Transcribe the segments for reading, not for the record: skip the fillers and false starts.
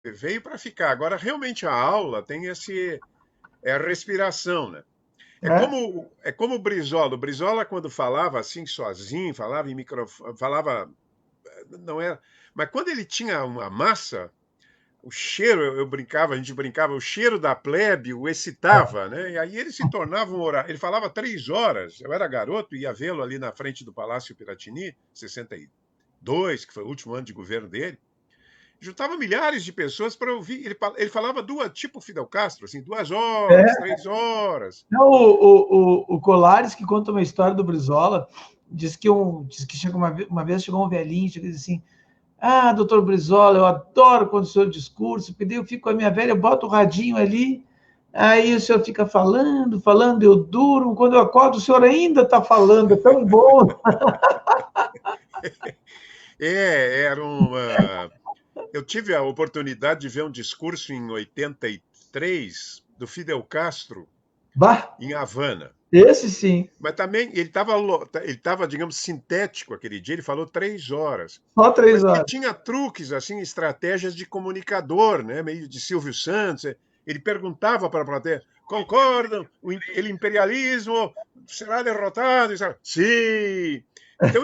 veio para ficar. Agora, realmente, a aula tem é a respiração, né? né? É como o Brizola. O Brizola, quando falava assim, sozinho, falava em microfone, falava, não era. Mas quando ele tinha uma massa, o cheiro, eu brincava, a gente brincava, o cheiro da plebe o excitava, né? E aí ele se tornava um orador. Ele falava 3 horas. Eu era garoto, ia vê-lo ali na frente do Palácio Piratini, 62, que foi o último ano de governo dele. Juntava milhares de pessoas para ouvir. Ele falava duas, tipo Fidel Castro, assim, 2 horas, É. 3 horas. Não, o Colares, que conta uma história do Brizola, diz que chegou uma vez chegou um velhinho e disse assim: Ah, doutor Brizola, eu adoro quando o senhor discurso, porque daí eu fico com a minha velha, eu boto o radinho ali, aí o senhor fica falando, falando, eu duro, quando eu acordo o senhor ainda está falando, é tão bom. Era uma. Eu tive a oportunidade de ver um discurso em 83 do Fidel Castro Bah, em Havana. esse sim, Mas também ele tava, digamos, sintético aquele dia, ele falou 3 horas. só Mas três ele horas. tinha truques, assim, estratégias de comunicador, né? Meio de Silvio Santos. Ele perguntava para a plateia: concordam? O imperialismo será derrotado? Sim! Então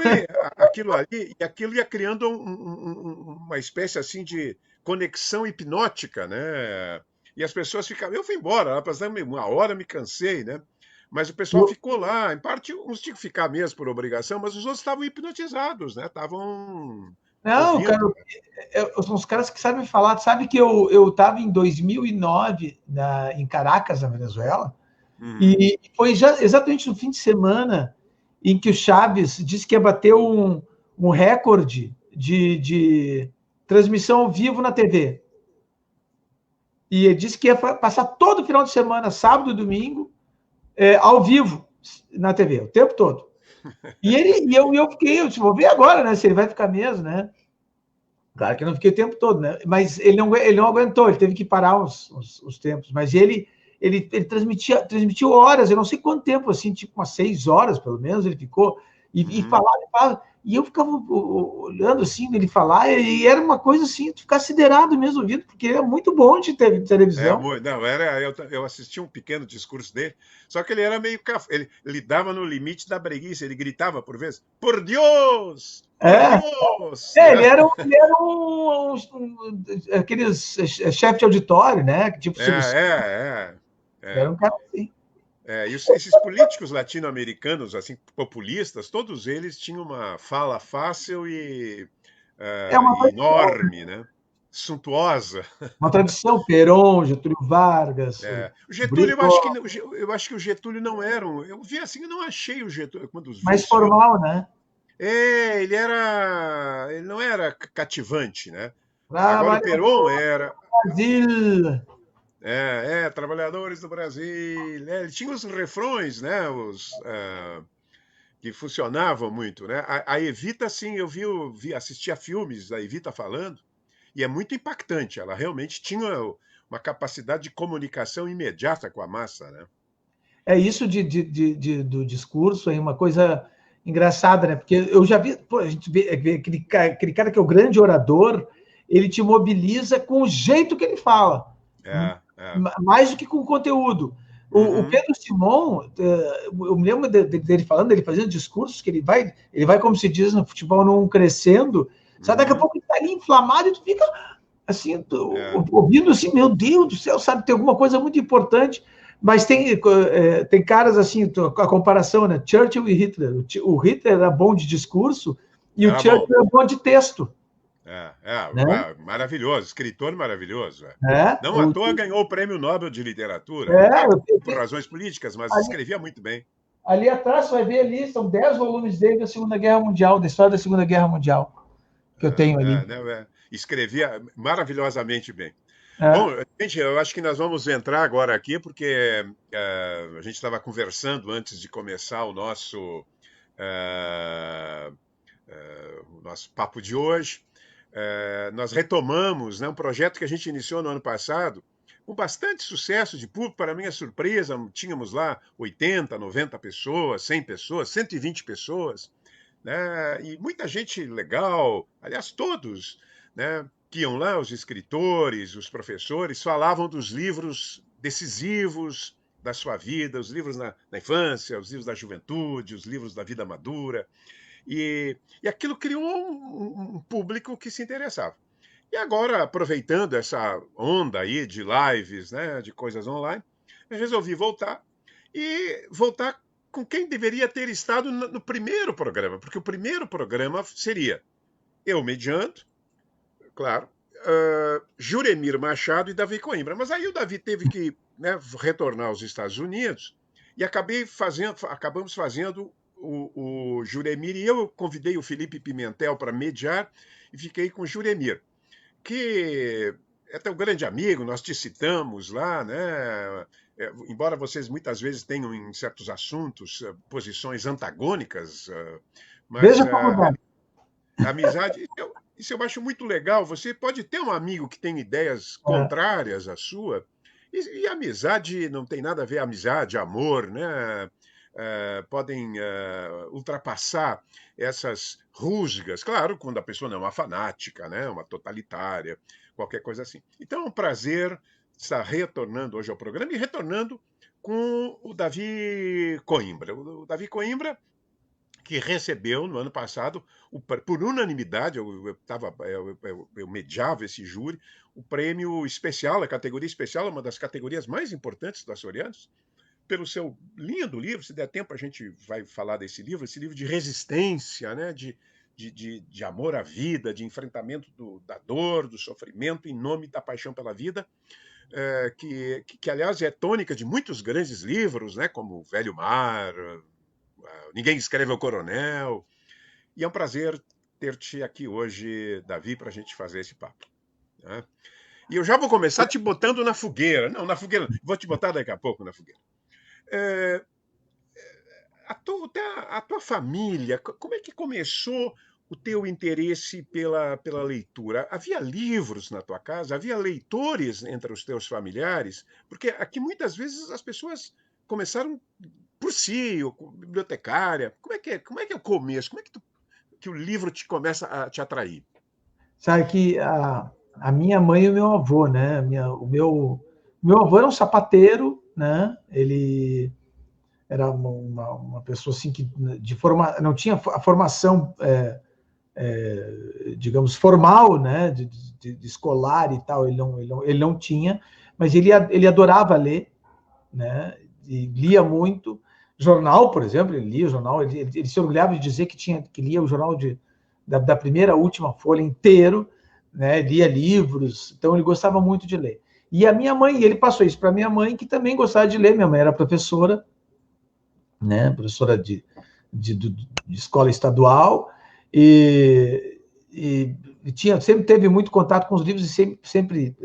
aquilo ia criando uma espécie assim de conexão hipnótica, né? E as pessoas ficavam. Eu fui embora, lá passando 1 hora, me cansei, né? Mas o pessoal ficou lá. Em parte, uns tinham que ficar mesmo por obrigação, mas os outros estavam hipnotizados, né? Estavam Não, cara, ouvindo, né? são os caras que sabem falar. Sabe que eu estava em 2009 em Caracas, na Venezuela, Uhum. e foi exatamente no fim de semana em que o Chaves disse que ia bater um recorde de transmissão ao vivo na TV. E ele disse que ia passar todo final de semana, sábado e domingo, ao vivo na TV, o tempo todo. E eu fiquei, eu disse, vou ver agora, né? Se ele vai ficar mesmo, né? Claro que eu não fiquei o tempo todo, né? Mas ele não aguentou, ele teve que parar os tempos. Mas ele transmitiu horas, eu não sei quanto tempo, assim, tipo umas 6 horas, pelo menos, ele ficou, e Uhum. falava, e falava, e eu ficava olhando assim, ele falar, e era uma coisa assim, de ficar siderado mesmo ouvido, porque ele é muito bom de televisão. Não, eu assisti um pequeno discurso dele, só que ele era meio ele dava no limite da preguiça, ele gritava por vezes, por Deus! Por É, Deus! é Né? ele era aqueles chefe de auditório, né? Tipo Silvio Santos, era É. um cara assim. E esses políticos latino-americanos, assim, populistas, todos eles tinham uma fala fácil É uma e tradição, enorme, né? Suntuosa. uma tradição, Perón, Getúlio Vargas, O Getúlio, Brito, eu acho que o Getúlio não era um. Eu vi assim, eu não achei o Getúlio quando vi mais os filmes. formal, né? Ele não era cativante, né? Agora o Perón Trabalhador era. do Brasil. Trabalhadores do Brasil. Ele tinha os refrões, né? Que funcionavam muito, né? A Evita, sim, assistia filmes da Evita falando, e é muito impactante. Ela realmente tinha uma capacidade de comunicação imediata com a massa, né? É isso do discurso, é uma coisa engraçada, né? Porque eu já vi, pô, a gente vê aquele cara que é o grande orador, ele te mobiliza com o jeito que ele fala, É. mais do que com o conteúdo. O Uhum, Pedro Simon, eu me lembro dele falando, ele fazendo discursos que ele vai, como se diz no futebol, não crescendo, sabe? Daqui a uhum, pouco ele está ali inflamado e tu fica assim, é. ouvindo assim, meu Deus do céu, sabe? Tem alguma coisa muito importante. Mas tem caras assim, a comparação, né? Churchill e Hitler. O Hitler era bom de discurso e o Era bom. Churchill era bom de texto, né? Maravilhoso, escritor maravilhoso. É, Não à toa ganhou o Prêmio Nobel de Literatura, né? é, Claro que por razões políticas, mas ali, escrevia muito bem. ali atrás você vai ver ali, são 10 volumes dele da Segunda Guerra Mundial, da história da Segunda Guerra Mundial, que eu tenho ali. Né, escrevia maravilhosamente bem. Bom, É, gente, eu acho que nós vamos entrar agora aqui, porque a gente estava conversando antes de começar eh, o nosso papo de hoje. Nós retomamos, né, um projeto que a gente iniciou no ano passado, com bastante sucesso de público. Para minha surpresa, tínhamos lá 80, 90 pessoas, 100 pessoas, 120 pessoas, né, e muita gente legal, aliás, todos, né? que iam lá, os escritores, os professores, falavam dos livros decisivos da sua vida, os livros na infância, os livros da juventude, os livros da vida madura. E aquilo criou um público que se interessava. E agora, aproveitando essa onda aí de lives, né, de coisas online, eu resolvi voltar e voltar com quem deveria ter estado no primeiro programa, porque o primeiro programa seria eu mediando, claro, Juremir Machado e Davi Coimbra. Mas aí o Davi teve que, né, retornar aos Estados Unidos e acabamos fazendo o Juremir, e eu convidei o Felipe Pimentel para mediar e fiquei com o Juremir, que é teu grande amigo, nós te citamos lá, né? Embora vocês muitas vezes tenham em certos assuntos posições antagônicas, mas Veja como dá. a amizade, isso eu acho muito legal. Você pode ter um amigo que tem ideias contrárias à sua, e a amizade não tem nada a ver, amizade, amor, né? Podem ultrapassar essas rusgas, claro, quando a pessoa não é uma fanática, né? Uma totalitária, qualquer coisa assim. Então é um prazer estar retornando hoje ao programa e retornando com o Davi Coimbra. O Davi Coimbra, que recebeu no ano passado, por unanimidade, eu mediava esse júri, o prêmio especial, a categoria especial, uma das categorias mais importantes do Açorianos, pelo seu lindo livro. Se der tempo, a gente vai falar desse livro, esse livro de resistência, né? de amor à vida, de enfrentamento da dor, do sofrimento, em nome da paixão pela vida, que aliás, é tônica de muitos grandes livros, né? Como Velho Mar, Ninguém Escreve ao Coronel. E é um prazer ter-te aqui hoje, Davi, para a gente fazer esse papo, né? E eu já vou começar te botando na fogueira. Não, na fogueira, vou te botar daqui a pouco na fogueira. A tua família, como é que começou o teu interesse pela leitura? Havia livros na tua casa? Havia leitores entre os teus familiares? Porque aqui muitas vezes as pessoas começaram por si, ou bibliotecária. Como é que é o começo? Como é que o livro começa a te atrair? Sabe que a minha mãe e o meu avô, né? O meu avô era um sapateiro, né? Ele era uma pessoa assim que não tinha a formação, digamos, formal, né? De escolar e tal. Ele não tinha, mas ele adorava ler, né? E lia muito. Jornal, por exemplo, ele lia o jornal. Ele se orgulhava de dizer que lia o jornal da primeira à última folha inteiro, né? Lia livros, então ele gostava muito de ler. E a minha mãe, ele passou isso para minha mãe, que também gostava de ler. Minha mãe era professora, né? Professora de escola estadual, e sempre teve muito contato com os livros, e sempre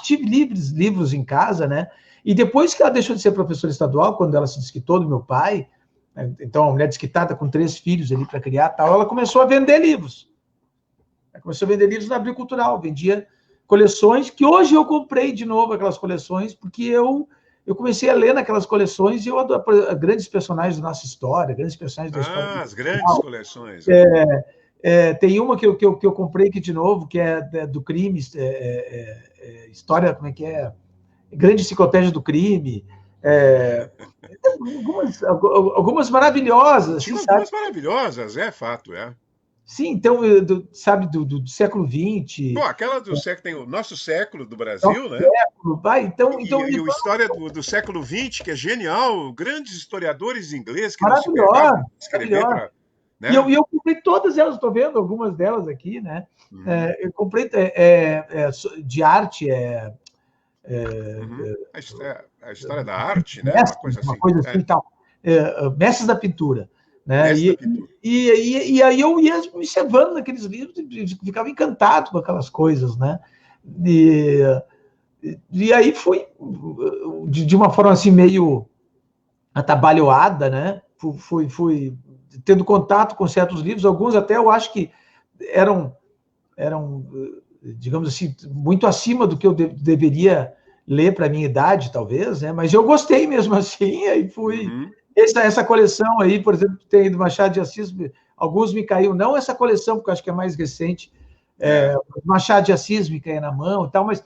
tive livros em casa, né? E depois que ela deixou de ser professora estadual, quando ela se desquitou do meu pai, então a mulher desquitada com 3 filhos ali para criar, tal, ela começou a vender livros. Ela começou a vender livros na Abril Cultural, vendia coleções, que hoje eu comprei de novo aquelas coleções, porque eu comecei a ler naquelas coleções, e eu adoro grandes personagens da nossa história, grandes personagens da história. As grandes coleções. Tem uma que eu comprei aqui de novo, que é do crime, história, como é que é? Grande Enciclopédia do Crime, algumas maravilhosas. Assim, algumas maravilhosas, é fato, é. Sim, então, sabe, do século XX. Pô, aquela do século, tem o Nosso Século do Brasil, né? Século, vai, então, e a história do século XX, que é genial, grandes historiadores ingleses que maravilhosa, não se pegavam escrever para... Né? E eu comprei todas elas, estou vendo algumas delas aqui, né? Eu comprei de arte, a história da arte, né? Uma coisa assim e tal. Mestres da Pintura. Né? E aí eu ia me cevando naqueles livros e ficava encantado com aquelas coisas, né? E aí fui, de uma forma assim meio atabalhoada, né? Fui tendo contato com certos livros, alguns até eu acho que eram digamos assim, muito acima do que eu deveria ler para a minha idade, talvez, né? Mas eu gostei mesmo assim, aí fui... Essa coleção aí, por exemplo, tem do Machado de Assis, alguns me caiu, não essa coleção, porque eu acho que é mais recente, Machado de Assis me caía na mão e tal, mas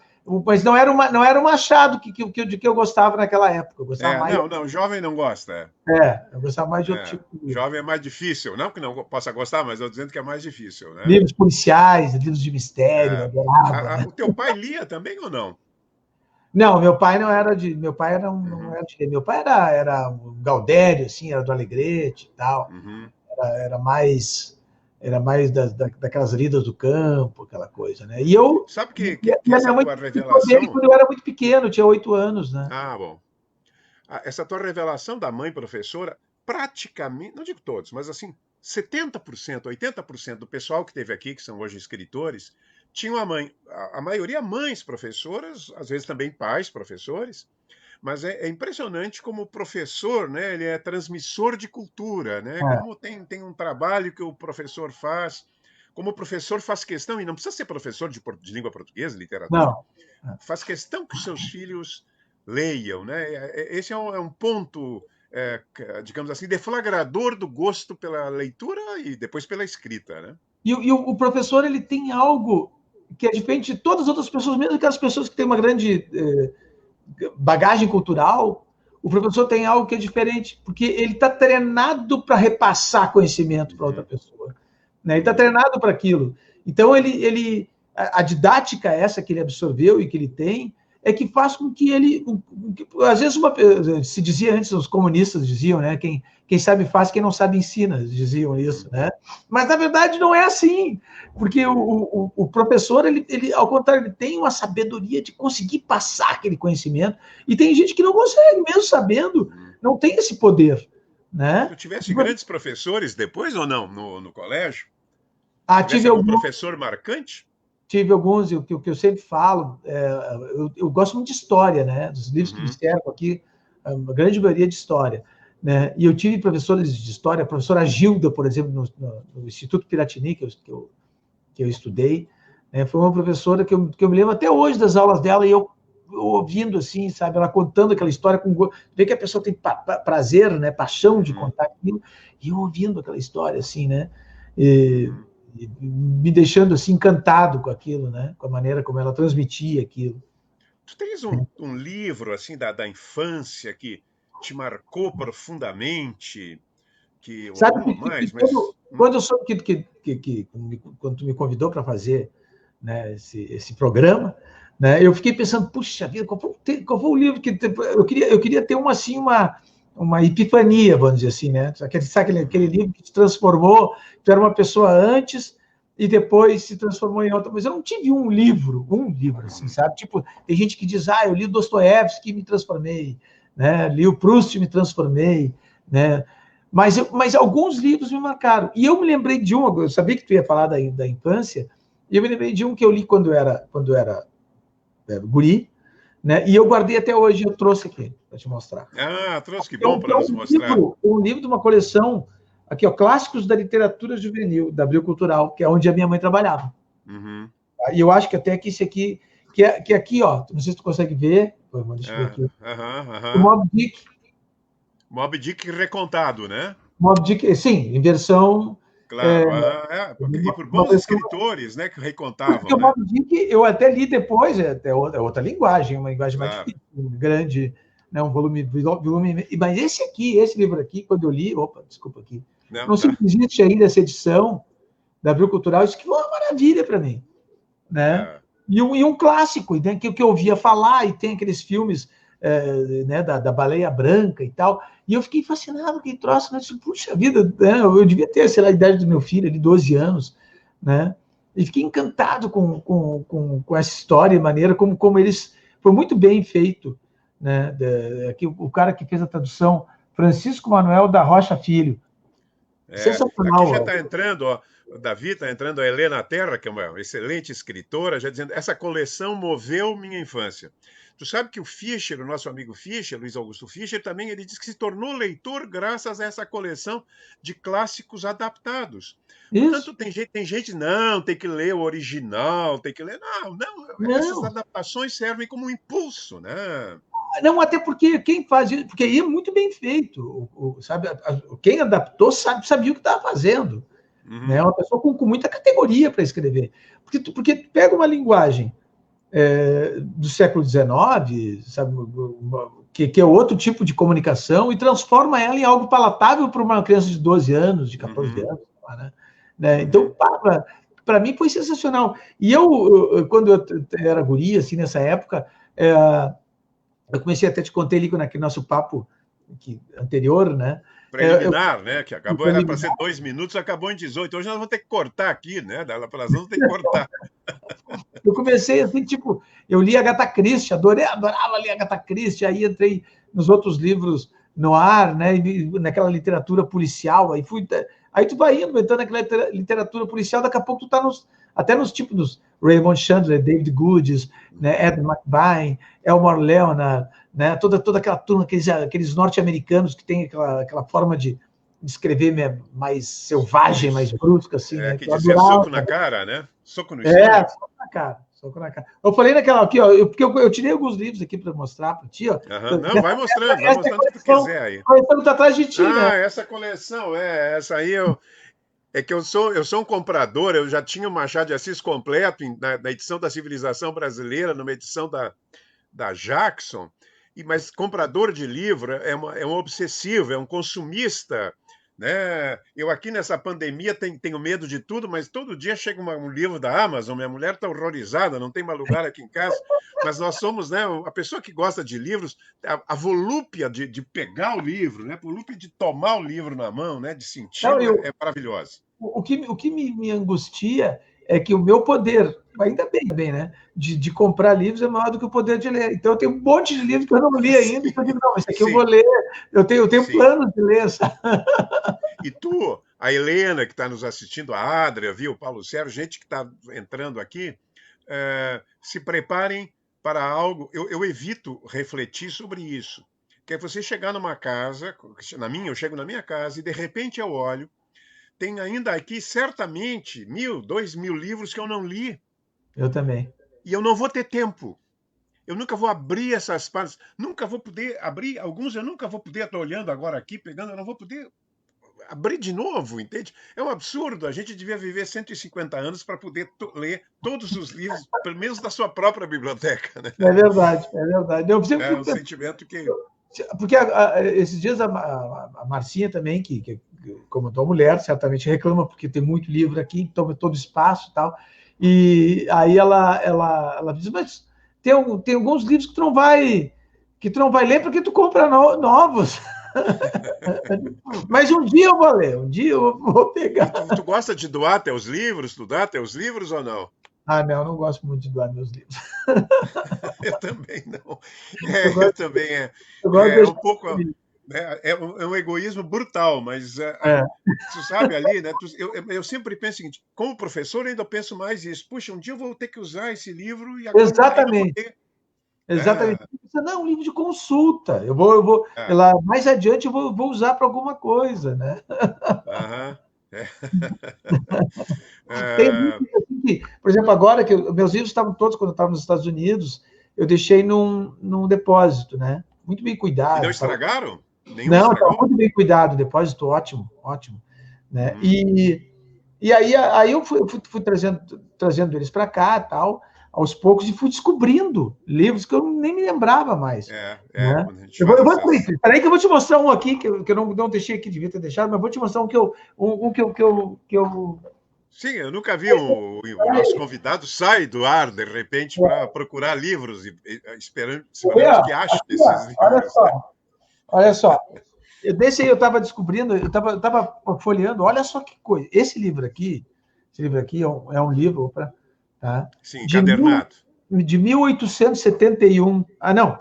não era o Machado de que eu gostava naquela época. Eu gostava mais. Não, jovem não gosta. Eu gostava mais de outro tipo de livro. Jovem é mais difícil. Não que não possa gostar, mas eu estou dizendo que é mais difícil, né? Livros policiais, livros de mistério, adorava. O teu pai lia também ou não? Não, meu pai não era de. Meu pai não era de. Meu pai era um Gaudério, assim, era do Alegrete e tal. Era mais daquelas lidas do campo, aquela coisa, né? E eu. Sabe que essa tua revelação. Quando eu era muito pequeno, tinha 8 anos, né? Ah, bom. Essa tua revelação da mãe professora, praticamente, não digo todos, mas assim, 70%, 80% do pessoal que teve aqui, que são hoje escritores, tinham a mãe, a maioria mães professoras, às vezes também pais professores, mas é impressionante como o professor, né, ele é transmissor de cultura, né? Como tem um trabalho que o professor faz, como o professor faz questão, e não precisa ser professor de língua portuguesa, literatura, faz questão que os seus filhos leiam, né? Esse é um ponto, digamos assim, deflagrador do gosto pela leitura e depois pela escrita, né? E o professor, ele tem algo que é diferente de todas as outras pessoas, mesmo aquelas pessoas que têm uma grande bagagem cultural. O professor tem algo que é diferente, porque ele está treinado para repassar conhecimento para outra pessoa, né? Ele está treinado para aquilo. Então, a didática essa que ele absorveu e que ele tem é que faz com que ele... Às vezes, se dizia antes, os comunistas diziam, né? Quem sabe faz, quem não sabe ensina, diziam isso, né? Mas, na verdade, não é assim, porque o professor, ele, ao contrário, ele tem uma sabedoria de conseguir passar aquele conhecimento, e tem gente que não consegue, mesmo sabendo, não tem esse poder, né? Tu tivesse grandes professores depois ou não, no colégio? Tive algum professor marcante? Tive alguns, o que eu sempre falo, eu gosto muito de história, né? Dos livros que me cercam aqui, a grande maioria de história, né? E eu tive professores de história, a professora Gilda, por exemplo, no Instituto Piratini, que eu estudei, né? Foi uma professora que eu me lembro até hoje das aulas dela, e eu ouvindo, assim, sabe, ela contando aquela história, vê que a pessoa tem prazer, né? Paixão de contar aquilo, e eu ouvindo aquela história, assim, né? E me deixando assim encantado com aquilo, né? Com a maneira como ela transmitia aquilo. Tu tens um livro assim da infância que te marcou profundamente, Sabe ou mais, quando eu soube quando tu me convidou para fazer, né, esse programa, né, eu fiquei pensando, puxa vida, qual foi o livro que eu queria ter uma epifania, vamos dizer assim, né? Sabe aquele livro que te transformou, tu era uma pessoa antes e depois se transformou em outra. Mas eu não tive um livro assim, sabe? Tipo, tem gente que diz, eu li Dostoiévski e me transformei, né? Li o Proust e me transformei, né? Mas alguns livros me marcaram. E eu me lembrei de um, eu sabia que tu ia falar da infância, e eu me lembrei de um que eu li quando era guri, né? E eu guardei até hoje, eu trouxe aqui para te mostrar. Trouxe, que bom para nos mostrar. Um livro de uma coleção, aqui, ó, Clássicos da Literatura Juvenil, da Abril Cultural, que é onde a minha mãe trabalhava. E eu acho que até que esse aqui, que aqui, ó, não sei se tu consegue ver, deixa eu ver aqui. O Moby Dick. Moby Dick recontado, né? Moby Dick, sim, em versão... Claro, e por bons escritores, né, que recontavam. O Moby Dick eu até li depois, é outra linguagem, uma linguagem mais difícil, grande, né, um volume, mas esse livro aqui, quando eu li, desculpa aqui, não sei se existe ainda essa edição da Abril Cultural, isso que foi uma maravilha para mim, né? E um clássico, né, que eu ouvia falar, e tem aqueles filmes né, da Baleia Branca e tal, e eu fiquei fascinado com aquele troço, né? Puxa vida, né? Eu devia ter, sei lá, a idade do meu filho, ali, 12 anos, né? E fiquei encantado com essa história, a maneira como eles... Foi muito bem feito, né? Aqui, o cara que fez a tradução, Francisco Manuel da Rocha Filho. Sensacional. Aqui já está entrando, ó, o Davi está entrando, a Helena Terra, que é uma excelente escritora, já dizendo, essa coleção moveu minha infância. Tu sabe que o Fischer, o nosso amigo Fischer, Luiz Augusto Fischer, também ele diz que se tornou leitor graças a essa coleção de clássicos adaptados. Isso. Portanto, tem gente, não, tem que ler o original, tem que ler... Não. Essas adaptações servem como um impulso, né? Não, até porque quem faz isso, porque aí é muito bem feito, sabe? Quem adaptou sabia o que estava fazendo, né? Uma pessoa com muita categoria para escrever. Porque tu pega uma linguagem do século XIX, sabe, que é outro tipo de comunicação, e transforma ela em algo palatável para uma criança de 12 anos, de 14 anos. Né? Então, para mim foi sensacional. E quando eu era guri, assim, nessa época, eu comecei até te contei ali naquele nosso papo anterior, né? Preliminar, né? Que acabou, era para ser 2 minutos, acabou em 18. Hoje nós vamos ter que cortar aqui, né? Pelas vamos ter que cortar. Eu comecei assim, tipo, eu li Agatha Christie, adorava ler Agatha Christie, aí entrei nos outros livros no ar, né? Naquela literatura policial, aí tu vai entrando naquela literatura policial, daqui a pouco tu tá até nos tipos dos Raymond Chandler, David Goodes, né? Ed McBain, Elmore Leonard, né? Toda aquela turma, aqueles norte-americanos que tem aquela forma de escrever mais selvagem, mais brusca, assim, né? Que dizia soco na cara, né? Soco no estômago. Soco na cara. Eu falei naquela aqui, ó, porque eu tirei alguns livros aqui para mostrar para ti, ó. Não, vai mostrando o que tu quiser aí. A coleção tá atrás de ti, né? Essa coleção, essa aí é que eu sou um comprador, eu já tinha o Machado de Assis completo na edição da Civilização Brasileira, numa edição da Jackson, mas comprador de livro é um obsessivo, é um consumista, né? Eu aqui nessa pandemia tenho medo de tudo, mas todo dia chega um livro da Amazon, minha mulher está horrorizada, não tem mais lugar aqui em casa, mas nós somos, né, a pessoa que gosta de livros, a volúpia de pegar o livro, né, a volúpia de tomar o livro na mão, né, de sentir, é maravilhosa. O que me angustia é que o meu poder, ainda bem, né, de comprar livros é maior do que o poder de ler. Então eu tenho um monte de livros que eu não li ainda, então eu digo, não, esse aqui eu vou ler, eu tenho plano de ler, sabe? E tu, a Helena, que está nos assistindo, a Adria, viu, o Paulo Sérgio, gente que está entrando aqui, se preparem para algo. Eu evito refletir sobre isso. Que é você chegar numa casa, eu chego na minha casa e de repente eu olho, tem ainda aqui certamente 1.000, 2.000 livros que eu não li. Eu também. E eu não vou ter tempo. Eu nunca vou abrir essas páginas, nunca vou poder abrir, alguns eu nunca vou poder, estou olhando agora aqui, pegando, eu não vou poder abrir de novo, entende? É um absurdo, a gente devia viver 150 anos para poder ler todos os livros, pelo menos da sua própria biblioteca, né? É verdade. É um sentimento que... Porque esses dias a Marcinha também, que como tua mulher, certamente reclama porque tem muito livro aqui, toma todo espaço e tal, e aí ela diz, mas tem alguns livros que tu não vai ler porque tu compra novos. Mas um dia eu vou ler, um dia eu vou pegar. Tu gosta de doar teus livros? Tu dá teus livros ou não? Não, eu não gosto muito de doar meus livros. Eu também não. Eu também um pouco... É um egoísmo brutal, mas tu sabe ali, né? Eu sempre penso o seguinte, como professor, eu ainda penso mais isso. Puxa, um dia eu vou ter que usar esse livro e agora Exatamente. Exatamente. Não, é um livro de consulta. Eu vou lá mais adiante eu vou usar para alguma coisa, né? Tem livros assim que, por exemplo, agora que meus livros estavam todos quando eu estava nos Estados Unidos, eu deixei num depósito, né? Muito bem cuidado. E não estragaram? Não, está muito bem cuidado, depósito ótimo, né? E aí eu fui trazendo eles para cá, tal, aos poucos, e fui descobrindo livros que eu nem me lembrava mais. Né? Eu vou peraí que eu vou te mostrar um aqui que eu não deixei aqui, devia ter deixado, mas vou te mostrar um que eu Sim, eu nunca vi o nosso convidado sair do ar, de repente, para procurar livros, esperando que ache esses livros. Olha só. Desse aí eu estava descobrindo, eu estava folheando, olha só que coisa. Esse livro aqui é um livro, tá? Sim, encadernado. De 1871. Não.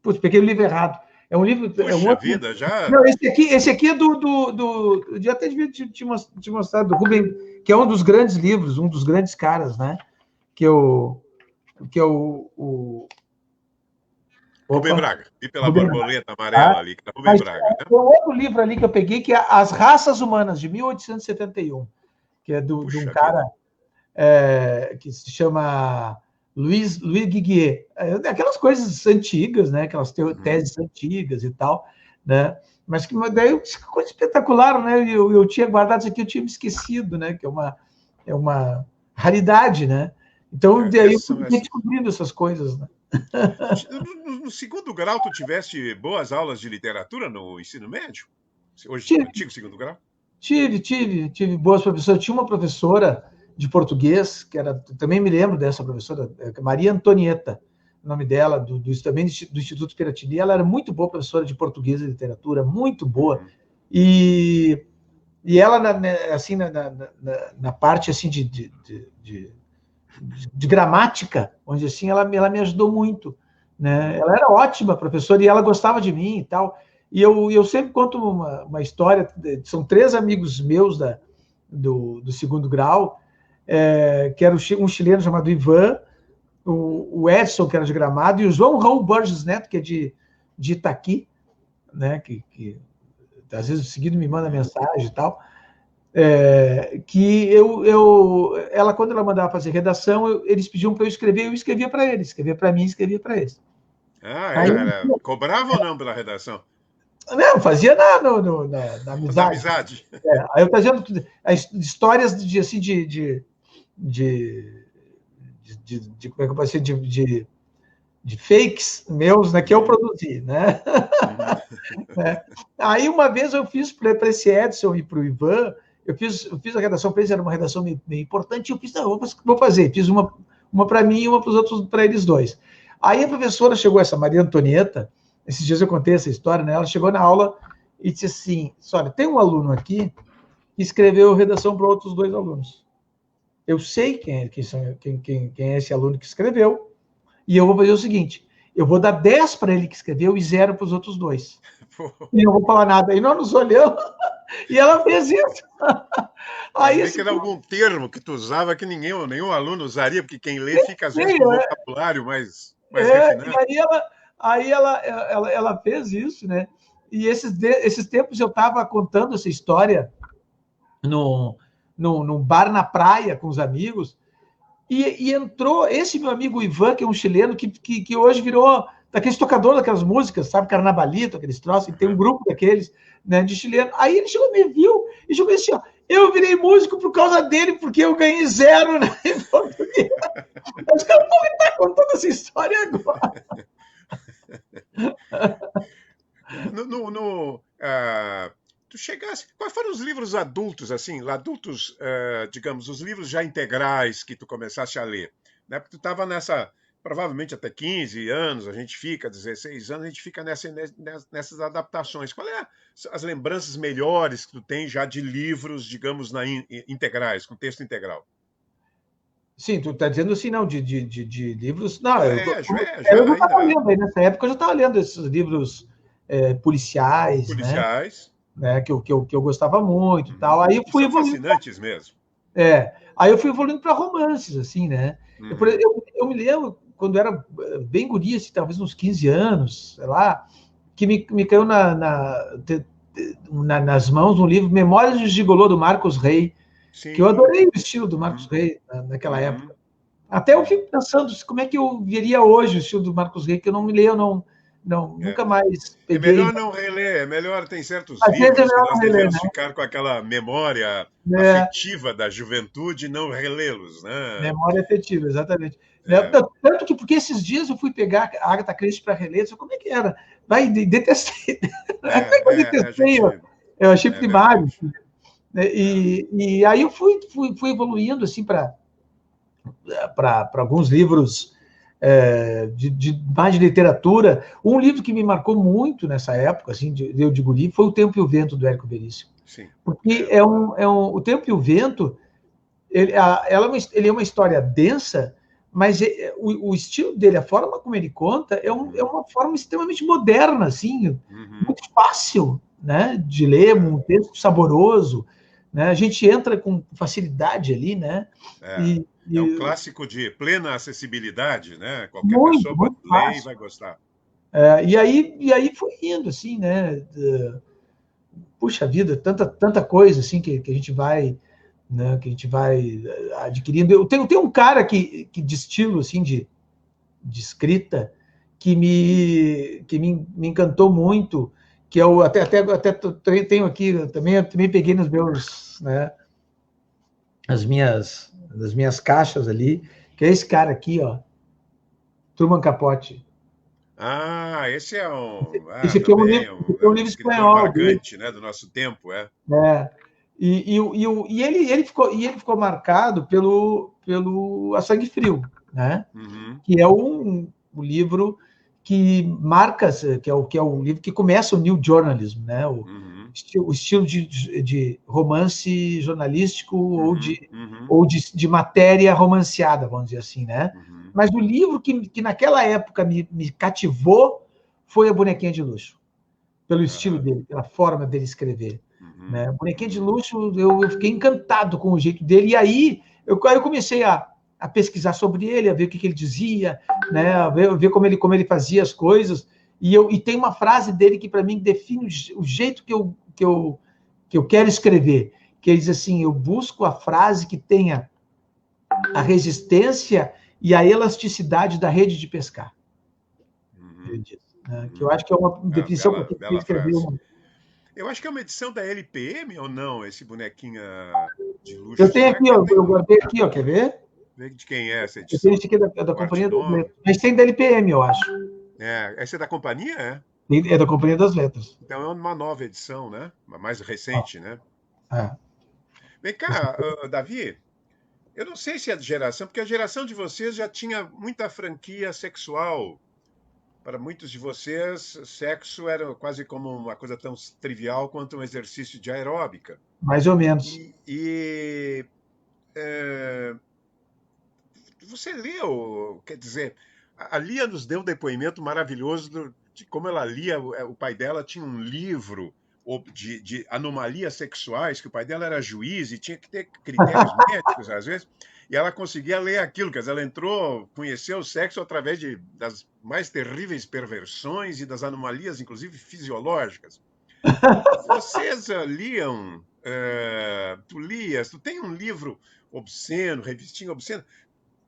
Putz, peguei o livro errado. É um livro... Puxa vida, já... Não, esse aqui é do eu até devia te mostrar, do Rubem, que é um dos grandes livros, um dos grandes caras, né? Que é o Rubem Braga. E pela borboleta amarela ali, que é Rubem Braga. Né? Tem um outro livro ali que eu peguei, que é As Raças Humanas, de 1871, que é de um cara que se chama Louis Guiguier. Aquelas coisas antigas, né? Aquelas teses antigas e tal, né? Mas que daí coisa espetacular, né? Eu tinha guardado isso aqui, eu tinha me esquecido, né? Que é uma raridade, né? Então, daí eu fui descobrindo essas coisas, né? No segundo grau, tu tiveste boas aulas de literatura no ensino médio? Hoje, Tive, antigo segundo grau? tive boas professoras. Tinha uma professora de português, que era, também me lembro dessa professora, Maria Antonieta, o nome dela, também do Instituto Piratini. Ela era muito boa professora de português e literatura, muito boa. Uhum. E ela, assim, na parte assim, de gramática, onde assim, ela me ajudou muito. Né? Ela era ótima professora e ela gostava de mim e tal. E eu sempre conto uma história, são 3 amigos meus do segundo grau, que era um chileno chamado Ivan, o Edson, que era de Gramado, e o João Raul Borges Neto, que é de Itaqui, né? que às vezes seguido me manda mensagem e tal, que ela, quando ela mandava fazer redação, eles pediam para eu escrever, eu escrevia para eles, escrevia para mim, escrevia para eles. Aí, cobrava ou não pela redação? Não, fazia na amizade. Na amizade. Aí eu trazendo histórias assim, como é que eu posso dizer, de fakes meus, né, que eu produzi, né? Aí uma vez eu fiz para esse Edson e para o Ivan, eu fiz a redação para eles, era uma redação meio importante, eu fiz, não, vou fazer, fiz uma para mim e uma para os outros, para eles dois. Aí a professora chegou, essa Maria Antonieta, esses dias eu contei essa história, né? Ela chegou na aula e disse assim: olha, tem um aluno aqui que escreveu redação para outros 2 alunos. Eu sei quem é esse aluno que escreveu, e eu vou fazer o seguinte: eu vou dar 10 para ele que escreveu e 0 para os outros 2. E não vou falar nada. E nós nos olhamos e ela fez isso. Aí esse... que era algum termo que tu usava que nenhum aluno usaria, porque quem lê fica às vezes com o vocabulário mais refinado. E aí ela fez isso, né? E esses tempos eu estava contando essa história num bar na praia com os amigos, e entrou esse meu amigo Ivan, que é um chileno, que hoje virou daqueles tocadores daquelas músicas, sabe, Carnavalito, aqueles troços, e tem um grupo daqueles, né, de chileno. Aí ele chegou, me viu, e chegou assim, ó, eu virei músico por causa dele, porque eu ganhei 0, né, em português. Os caras vão estar contando essa história agora. Tu chegasse... Quais foram os livros adultos, assim, adultos, digamos, os livros já integrais que tu começaste a ler? Né? Porque tu estava nessa... Provavelmente até 15 anos, a gente fica, 16 anos, a gente fica nessas adaptações. Qual é as lembranças melhores que tu tem já de livros, digamos, integrais, com texto integral? Sim, tu está dizendo assim, não, de livros... Não, eu já estava lendo aí, nessa época eu já estava lendo esses livros policiais, né, que eu gostava muito e tal. Aí eu fui evoluindo. São fascinantes mesmo. Aí eu fui evoluindo para romances, assim, né? Eu me lembro, quando era bem guria, assim, talvez uns 15 anos, sei lá, que me caiu nas mãos um livro, Memórias de Gigolô, do Marcos Rey, que eu adorei o estilo do Marcos Rey naquela época. Até eu fico pensando como é que eu veria hoje o estilo do Marcos Rey, que eu não me leio, nunca mais peguei. É melhor não reler, é melhor, tem certos livros que nós devemos ficar com aquela memória afetiva da juventude e não relê-los, né? Memória afetiva, exatamente. Tanto que, porque esses dias eu fui pegar a Agatha Christie para reler, como é que era? Detestei. Eu achei primário. E aí eu fui evoluindo assim para alguns livros mais de literatura. Um livro que me marcou muito nessa época, assim, de guri, foi O Tempo e o Vento, do Érico Veríssimo. Sim. Porque O Tempo e o Vento, ele é uma história densa, mas o estilo dele, a forma como ele conta, é uma forma extremamente moderna, assim, muito fácil, né, de ler, um texto saboroso, né? A gente entra com facilidade ali, né? É um clássico de plena acessibilidade, né? Qualquer pessoa pode ler e vai gostar. E aí foi indo, assim, né? Puxa vida, tanta coisa assim que a gente vai, né? Que a gente vai adquirindo. Eu tenho um cara que de estilo assim de escrita que me encantou muito, que eu tenho aqui, eu também peguei nos meus, né, nas minhas caixas ali, que é esse cara aqui, ó, Truman Capote. Ah, esse é um, Esse aqui também é é um um livro escritor espanhol dele, marcante, né, do nosso tempo, é. né? Ele ficou marcado pelo A Sangue Frio, né? Uhum, Que é um livro que marca, que é o livro que começa o New Journalism, né? uhum, O estilo de romance jornalístico uhum, uhum, ou de matéria romanceada, vamos dizer assim, né? uhum. Mas o livro que naquela época me cativou foi A Bonequinha de Luxo, pelo estilo Aham, dele, pela forma dele escrever. uhum, Né? Bonequinha de uhum. Luxo, eu fiquei encantado com o jeito dele, e aí eu comecei a pesquisar sobre ele, a ver o que ele dizia, né? A ver como ele fazia as coisas, e tem uma frase dele que, para mim, define o jeito que eu quero escrever, que ele diz assim, eu busco a frase que tenha a resistência e a elasticidade da rede de pescar. Ele Uhum, diz, né? Que eu uhum. acho que é uma Ah, definição para bela, quem bela escrever frase. uma. Eu acho que é uma edição da LPM ou não, esse bonequinha de Eu luxo. tenho Será aqui, que ó, tem? eu guardei aqui, ó, quer ver? Vê de quem é essa Eu tenho edição? esse aqui da Companhia das Guardinome? Letras. Mas tem da LPM, eu acho. É, essa é da companhia, é? É da Companhia das Letras. Então é uma nova edição, né? Uma mais recente, né? Ah, Vem cá, Davi, eu não sei se é de geração, porque a geração de vocês já tinha muita franquia sexual. Para muitos de vocês, sexo era quase como uma coisa tão trivial quanto um exercício de aeróbica. mais ou menos. E você leu, quer dizer, a Lia nos deu um depoimento maravilhoso de como ela lia. O pai dela tinha um livro de anomalias sexuais, que o pai dela era juiz e tinha que ter critérios médicos, às vezes, e ela conseguia ler aquilo, quer dizer, ela entrou, conheceu o sexo através das mais terríveis perversões e das anomalias, inclusive fisiológicas. Vocês liam, tu lias, tu tem um livro obsceno, revistinha obscena,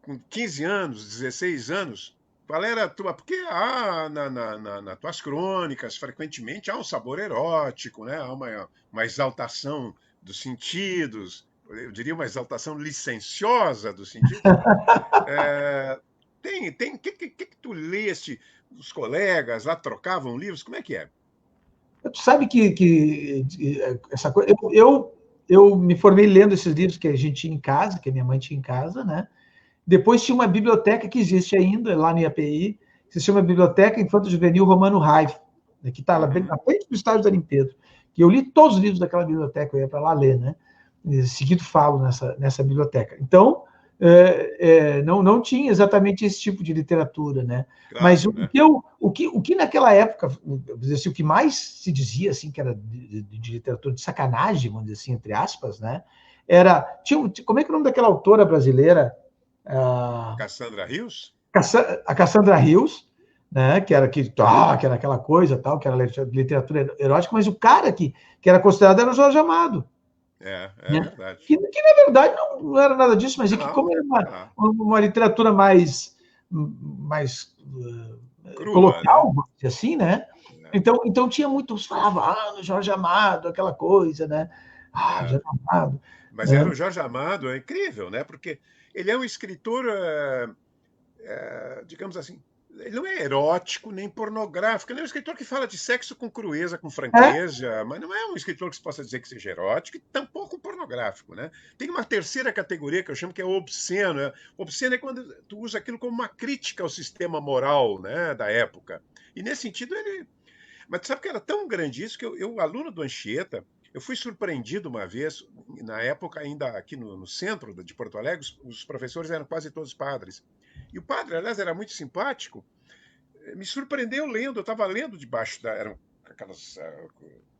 com 15 anos, 16 anos, qual era a tua. Porque há nas tuas crônicas, frequentemente, há um sabor erótico, né? Há uma exaltação dos sentidos, eu diria uma exaltação licenciosa dos sentidos. É, que tu leste? Os colegas lá trocavam livros? Como é que é? Tu sabe que essa coisa. Eu me formei lendo esses livros que a gente tinha em casa, que a minha mãe tinha em casa, né? Depois tinha uma biblioteca que existe ainda, lá no IAPI, que se chama Biblioteca Infanto Juvenil Romano Raif, né, que está lá bem Uhum, na frente do estádio da Pedro. Que eu li todos os livros daquela biblioteca, eu ia para lá ler, né? Seguido falo nessa biblioteca. Então, não tinha exatamente esse tipo de literatura, né? Mas claro, né? o que naquela época, assim, o que mais se dizia assim que era de literatura de sacanagem, vamos dizer assim, entre aspas, né? Era como é que é o nome daquela autora brasileira? Cassandra Rios? A Cassandra Rios, né, que era aquela coisa tal, que era literatura erótica, mas o cara que era considerado era o Jorge Amado, É né? verdade. Que na verdade não era nada disso, mas é que Não, como era ah, uma literatura mais crua, né? coloquial, assim, né? Então tinha muitos falavam, no Jorge Amado, aquela coisa, né? É. Jorge Amado, Mas era né? o Jorge Amado, é incrível, né? Porque ele é um escritor, digamos assim, ele não é erótico nem pornográfico, ele é um escritor que fala de sexo com crueza, com É, franqueza, mas não é um escritor que se possa dizer que seja erótico e tampouco pornográfico, né? Tem uma terceira categoria que eu chamo que é o obsceno. Obsceno é quando tu usa aquilo como uma crítica ao sistema moral, né, da época. E nesse sentido ele. Mas tu sabe que era tão grande isso que aluno do Anchieta, eu fui surpreendido uma vez, na época ainda aqui no centro de Porto Alegre, os professores eram quase todos padres. E o padre, aliás, era muito simpático, me surpreendeu lendo, eu estava lendo debaixo eram aquelas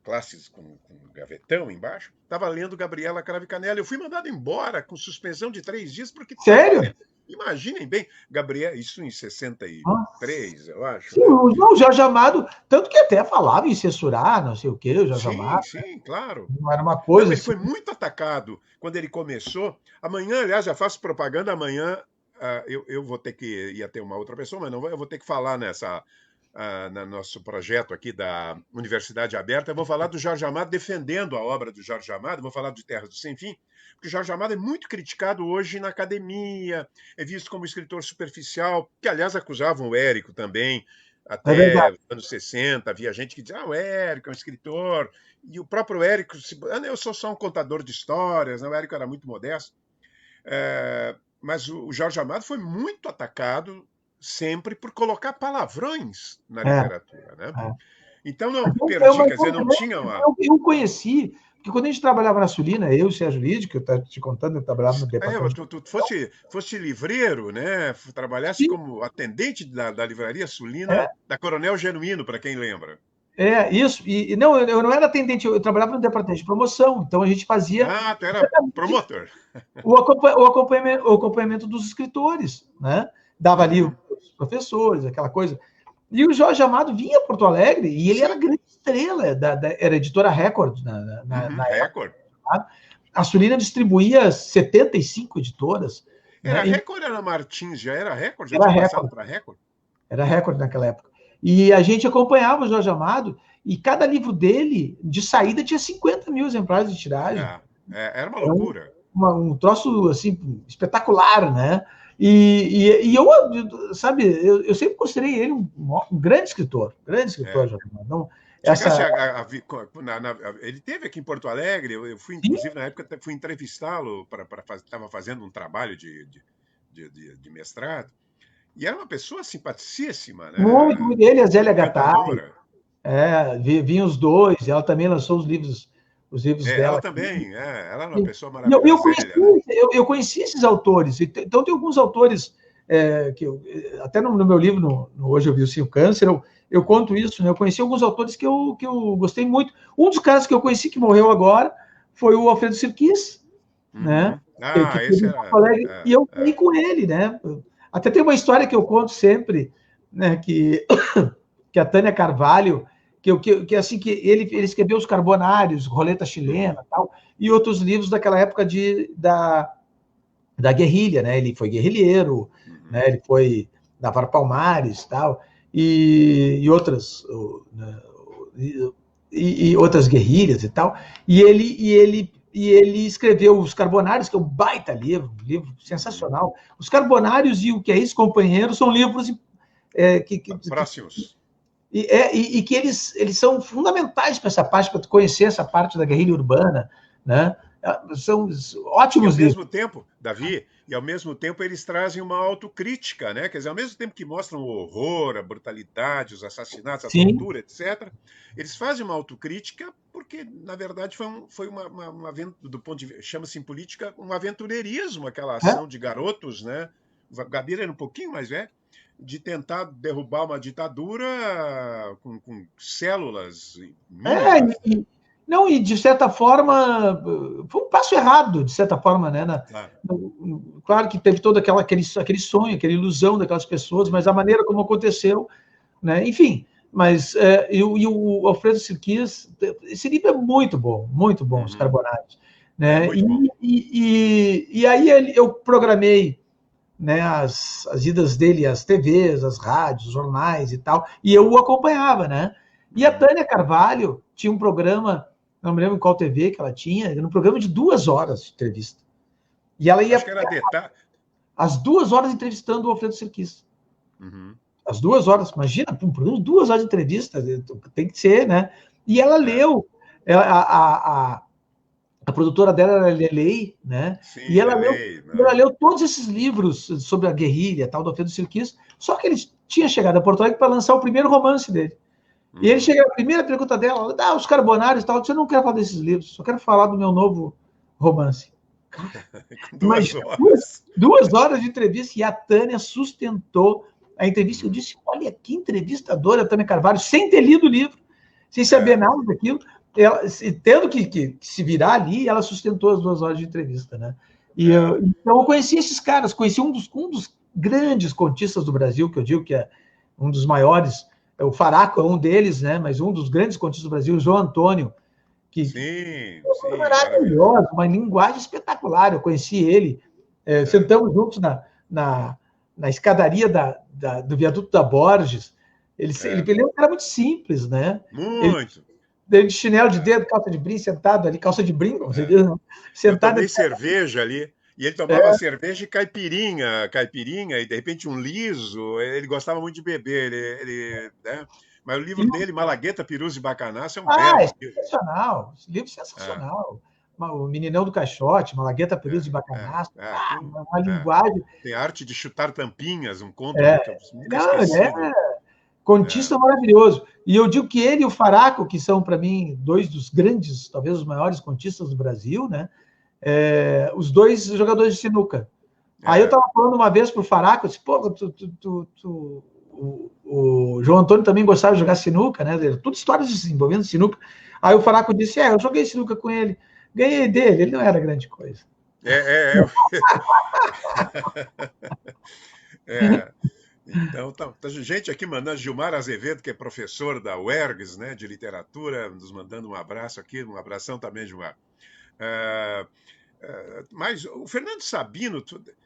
classes com gavetão embaixo, estava lendo Gabriela Cravo e Canela. Eu fui mandado embora com suspensão de 3 dias porque estava sério? lendo. Imaginem bem, Gabriela, isso em 63, eu acho, Sim, né? o Jorge Amado, tanto que até falava em censurar, não sei o quê, o Jorge Sim, Amado, sim, claro. não era uma Não, coisa ele assim. foi muito atacado quando ele começou. Amanhã, aliás, já faço propaganda. Amanhã eu vou ter que. Ia ter uma outra pessoa, mas não vou, eu vou ter que falar nessa. no nosso projeto aqui da Universidade Aberta, eu vou falar do Jorge Amado, defendendo a obra do Jorge Amado, vou falar de Terras do Sem Fim, porque o Jorge Amado é muito criticado hoje na academia, é visto como escritor superficial, que, aliás, acusavam o Érico também, É até verdade. os anos 60, havia gente que dizia, o Érico é um escritor, e o próprio Érico, eu sou só um contador de histórias, o Érico era muito modesto, mas o Jorge Amado foi muito atacado sempre por colocar palavrões na É, literatura, né? é. Então Mas não é perdi, uma quer dizer, não importante, tinha uma. eu conheci, porque quando a gente trabalhava na Sulina, eu e o Sérgio Lídio, que eu estava te contando, eu trabalhava no departamento de Tu fosse livreiro, né? Trabalhasse Sim, como atendente da livraria Sulina, da Coronel Genuíno, para quem lembra. isso. E não, eu não era atendente, eu trabalhava no departamento de promoção, então a gente fazia Ah, tu era exatamente promotor. o acompanhamento dos escritores, né? Dava livro Uhum. para os professores, aquela coisa. E o Jorge Amado vinha a Porto Alegre e ele era Sim. grande estrela, era editora Record Uhum. na época. Record. A Sulina distribuía 75 editoras, Era né? E Record ou era Martins? Já era Record? Já era tinha passado Record, para Record? era Record naquela época. E a gente acompanhava o Jorge Amado e cada livro dele, de saída, tinha 50 mil exemplares de tiragem. Era uma Era loucura. um troço assim espetacular, né? E eu, sabe, eu sempre considerei ele um grande escritor, É. Jorge Amado. Então, Chegasse essa, ele teve aqui em Porto Alegre, eu fui, sim, inclusive, na época, fui entrevistá-lo estava fazendo um trabalho de mestrado, e era uma pessoa simpaticíssima, muito, né? muito ele, a Zélia Gattai, Encantadora. vinham os dois, ela também lançou os livros Ela dela. também, ela era uma E pessoa eu maravilhosa, conheci, Zélia, né? eu conheci esses autores. Então, tem alguns autores até no meu livro, Hoje Eu Vi Sim o Câncer, eu conto isso, né? Eu conheci alguns autores que eu gostei muito. Um dos caras que eu conheci que morreu agora foi o Alfredo Sirkis, né? Uhum. Que Ah, teve esse em Porto era. Alegre, e eu fui com ele, né? Até tem uma história que eu conto sempre, né? Que a Tânia Carvalho, assim, que ele escreveu os Carbonários, Roleta Chilena, Uhum. tal, e outros livros daquela época da guerrilha, né? Ele foi guerrilheiro, Uhum. né? Ele foi Navar Palmares, tal, e outras, né? E outras guerrilhas e tal. E ele escreveu Os Carbonários, que é um baita livro, um livro Uhum. sensacional. Os Carbonários e O Que é Isso, Companheiro, são livros Próximos. e que eles são fundamentais para essa parte, para conhecer essa parte da guerrilha urbana, né? São E ao ótimos livros. mesmo tempo, Davi, e ao mesmo tempo eles trazem uma autocrítica, né? Quer dizer, ao mesmo tempo que mostram o horror, a brutalidade, os assassinatos, a Sim, tortura, etc., eles fazem uma autocrítica porque, na verdade, foi do ponto de vista, chama-se em política, um aventureirismo, aquela é, ação de garotos, né? O Gabeira era um pouquinho mais velho, de tentar derrubar uma ditadura com células É, mínimas. não, e de certa forma, foi um passo errado, de certa forma, né? Claro. Claro que teve todo aquele sonho, aquela ilusão daquelas pessoas, mas a Uhum. maneira como aconteceu, né? Enfim, mas e o Alfredo Sirkis, esse livro é muito bom, Os Uhum. Carbonários, É né? muito bom. E aí eu programei, né, as idas dele às TVs, às rádios, jornais e tal, e eu o acompanhava, né? E a Uhum. Tânia Carvalho tinha um programa, não me lembro qual TV que ela tinha, era um programa de 2 horas de entrevista. E ela Acho ia que era detalhe. às 2 horas entrevistando o Alfredo Serquis. Uhum. Às 2 horas, imagina, um programa de 2 horas de entrevista, tem que ser, né? E ela É. leu, a produtora dela era a Lelei, né? E Sim, ela Lelei, né? leu todos esses livros sobre a guerrilha, tal, do Alfredo Sirkis, só que ele tinha chegado a Porto Alegre para lançar o primeiro romance dele. E ele Uhum. chega, a primeira pergunta dela, os Carbonários e tal, eu disse, eu não quero falar desses livros, só quero falar do meu novo romance. Com 2 Imagina, duas, horas. 2 horas de entrevista, e a Tânia sustentou a entrevista. Eu Uhum. disse, olha que entrevistadora a Tânia Carvalho, sem ter lido o livro, sem saber É, nada daquilo, ela, tendo que se virar ali, ela sustentou as 2 horas de entrevista, né? é. Então eu conheci esses caras, conheci um dos grandes contistas do Brasil, que eu digo que é um dos maiores, o Faraco é um deles, né? Mas um dos grandes contistas do Brasil, o João Antônio, que Sim, foi sim, maravilhoso. maravilhoso, uma linguagem espetacular. Eu conheci ele, É. sentamos juntos na escadaria do viaduto da Borges, Ele é um cara muito simples, né? Muito. Ele de chinelo de dedo, calça de brim, sentado ali, calça de brim, como você diz, né? Eu Sentado. tomei cerveja ali, e ele tomava cerveja e caipirinha, e de repente um liso. Ele gostava muito de beber, né? Mas o livro dele, Malagueta, Perus e Bacanaço, é um É belo livro. sensacional. Esse livro é sensacional. O Meninão do Caixote, Malagueta, Perus de Bacanaço. Aquilo, Uma linguagem. tem a arte de chutar tampinhas, um conto É, que eu nunca não, ele esqueci. é contista maravilhoso. E eu digo que ele e o Faraco, que são, para mim, dois dos grandes, talvez os maiores contistas do Brasil, né? Os dois jogadores de sinuca. Aí eu estava falando uma vez para o Faraco, eu disse, pô, o João Antônio também gostava de jogar sinuca, né? Tudo histórias envolvendo sinuca. Aí o Faraco disse, eu joguei sinuca com ele. Ganhei dele, ele não era grande coisa. Então, tá gente aqui mandando, Gilmar Azevedo, que é professor da UERGS, né, de literatura, nos mandando um abraço aqui, um abração também, Gilmar. Mas o Fernando Sabino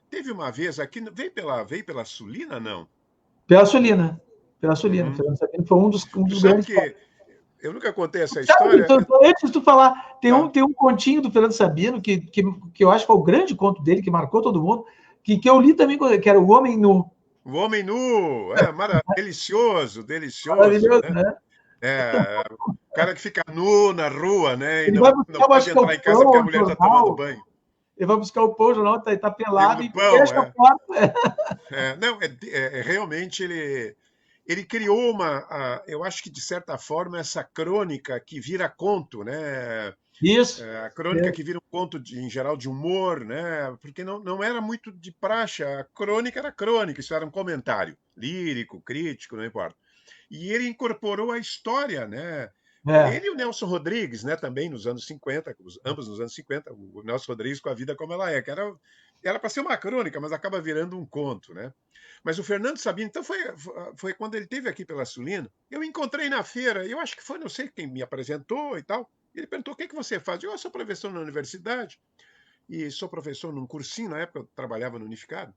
teve uma vez aqui, veio pela Sulina, não? Pela Sulina. O Fernando Sabino foi um dos grandes. Que eu nunca contei essa história. Antes de tu falar, tem um continho do Fernando Sabino que eu acho que foi o grande conto dele, que marcou todo mundo, que eu li também, que era O Homem Nu. O Homem Nu, delicioso. Maravilhoso, né? O cara que fica nu na rua, né? E ele não pode entrar em casa porque a mulher está tomando banho. Ele vai buscar o pão, o jornal está pelado e fecha a porta. Realmente ele criou eu acho que de certa forma essa crônica que vira conto, né? Isso. A crônica que vira um conto em geral de humor, né? Porque não era muito de praxe, a crônica era crônica, isso era um comentário lírico, crítico, não importa. E ele incorporou a história, né? Ele e o Nelson Rodrigues, né, também nos anos 50, ambos nos anos 50, o Nelson Rodrigues com A Vida Como Ela É, que era para ser uma crônica, mas acaba virando um conto, né? Mas o Fernando Sabino, então foi quando ele esteve aqui pela Sulina, eu encontrei na feira, eu acho que foi, não sei quem me apresentou e tal, ele perguntou, o que você faz? Eu sou professor na universidade, e sou professor num cursinho, na época eu trabalhava no Unificado,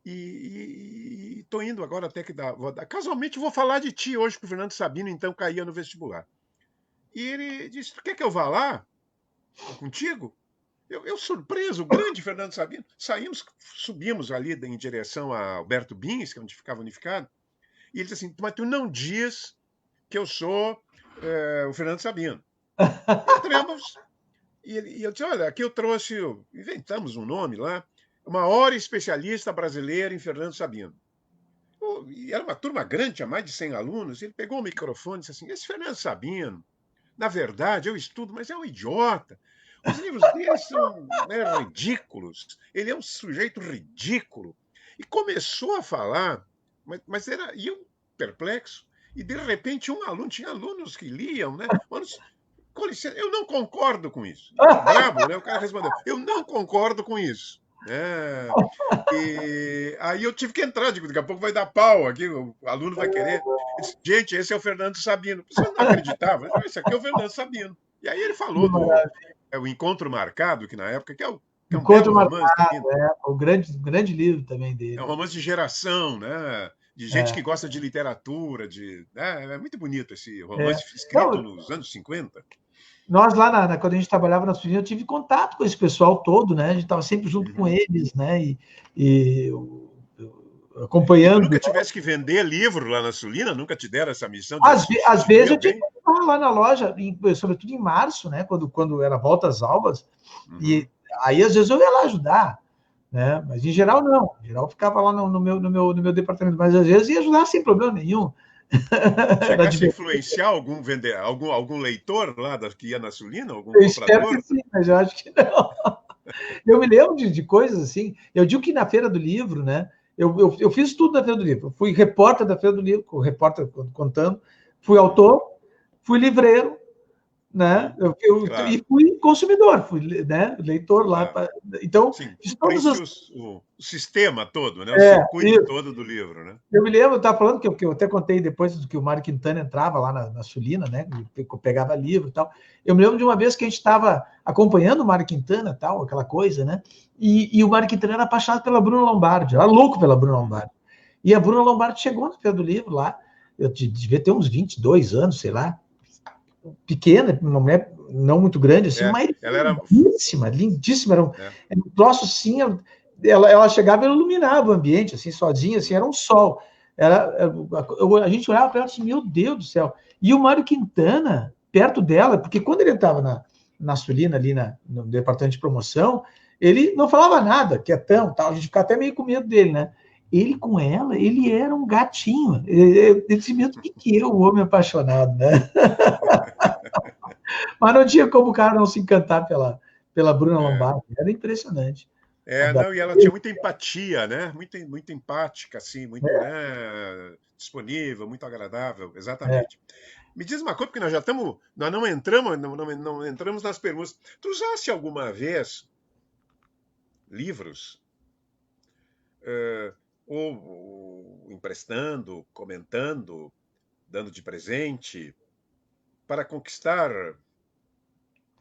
e estou indo agora até que casualmente vou falar de ti hoje, que o Fernando Sabino então caía no vestibular. E ele disse, tu quer que eu vá lá contigo? Eu surpreso, o grande Fernando Sabino. Subimos ali em direção a Alberto Bins, que é onde ficava Unificado, e ele disse assim, mas tu não diz que eu sou o Fernando Sabino. Entramos, e eu disse, olha, aqui eu trouxe, inventamos um nome lá, o maior especialista brasileiro em Fernando Sabino. E era uma turma grande, tinha mais de 100 alunos, ele pegou o microfone e disse assim, esse Fernando Sabino, na verdade, eu estudo, mas é um idiota. Os livros dele são ridículos. Ele é um sujeito ridículo. E começou a falar, mas e eu perplexo. E, de repente, tinha alunos que liam, né? Com licença, eu não concordo com isso. Bravo, né? O cara respondeu, eu não concordo com isso. E aí eu tive que entrar, digo, daqui a pouco vai dar pau aqui, o aluno vai querer. Disse, gente, esse é o Fernando Sabino. Você não acreditava? Esse aqui é o Fernando Sabino. E aí ele falou o Encontro Marcado, que na época que é um Encontro Marcado, o grande livro também dele. É um romance de geração, né? De gente que gosta de literatura, é muito bonito esse romance escrito nos anos 50. Nós lá, quando a gente trabalhava na Sulina, eu tive contato com esse pessoal todo, né? A gente estava sempre junto com eles, né? E acompanhando. E tu nunca tivesse que vender livro lá na Sulina? Nunca te deram essa missão? Às vezes eu tinha que estar lá na loja, sobretudo em março, né? Quando era volta às aulas. E aí, às vezes, eu ia lá ajudar, né? Mas, em geral, não. Em geral, eu ficava lá no meu departamento. Mas, às vezes, ia ajudar sem problema nenhum. Chegasse a influenciar algum leitor lá que ia na Sulina? Algum comprador? Espero que sim, mas eu acho que não. Eu me lembro de coisas assim. Eu digo que na Feira do Livro, né? Eu fiz tudo na Feira do Livro. Eu fui repórter da Feira do Livro, repórter contando. Fui autor, fui livreiro, né? Claro. E fui consumidor, fui, né? Leitor lá. Claro. Então, sim, fiz todos o sistema todo, né? O circuito todo do livro, né? Eu me lembro, eu estava falando que eu até contei depois do que o Mário Quintana entrava lá na Sulina, né? Pegava livro e tal. Eu me lembro de uma vez que a gente estava acompanhando o Mário Quintana, tal, aquela coisa, né? E o Mário Quintana era apaixonado pela Bruna Lombardi, era louco pela Bruna Lombardi. E a Bruna Lombardi chegou no Feira do Livro lá, eu devia ter uns 22 anos, sei lá, pequena, uma mulher não muito grande, assim, mas ela era... lindíssima, lindíssima, era É. um troço assim, ela chegava e iluminava o ambiente, assim, sozinha, assim, era um sol. A gente olhava para ela assim, meu Deus do céu. E o Mário Quintana, perto dela, porque quando ele estava na Sulina, ali no departamento de promoção, ele não falava nada, quietão, tal, a gente ficava até meio com medo dele, né? Ele com ela, ele era um gatinho. Ele disse mesmo que o homem apaixonado, né? Mas não tinha como o cara não se encantar pela Bruna Lombardi. Era impressionante. Não, e ela tinha muita empatia, né? Muito empática, assim, muito, né, disponível, muito agradável, É. exatamente. Me diz uma coisa, porque nós não entramos nas perguntas. Tu usaste alguma vez livros, ou emprestando, comentando, dando de presente, para conquistar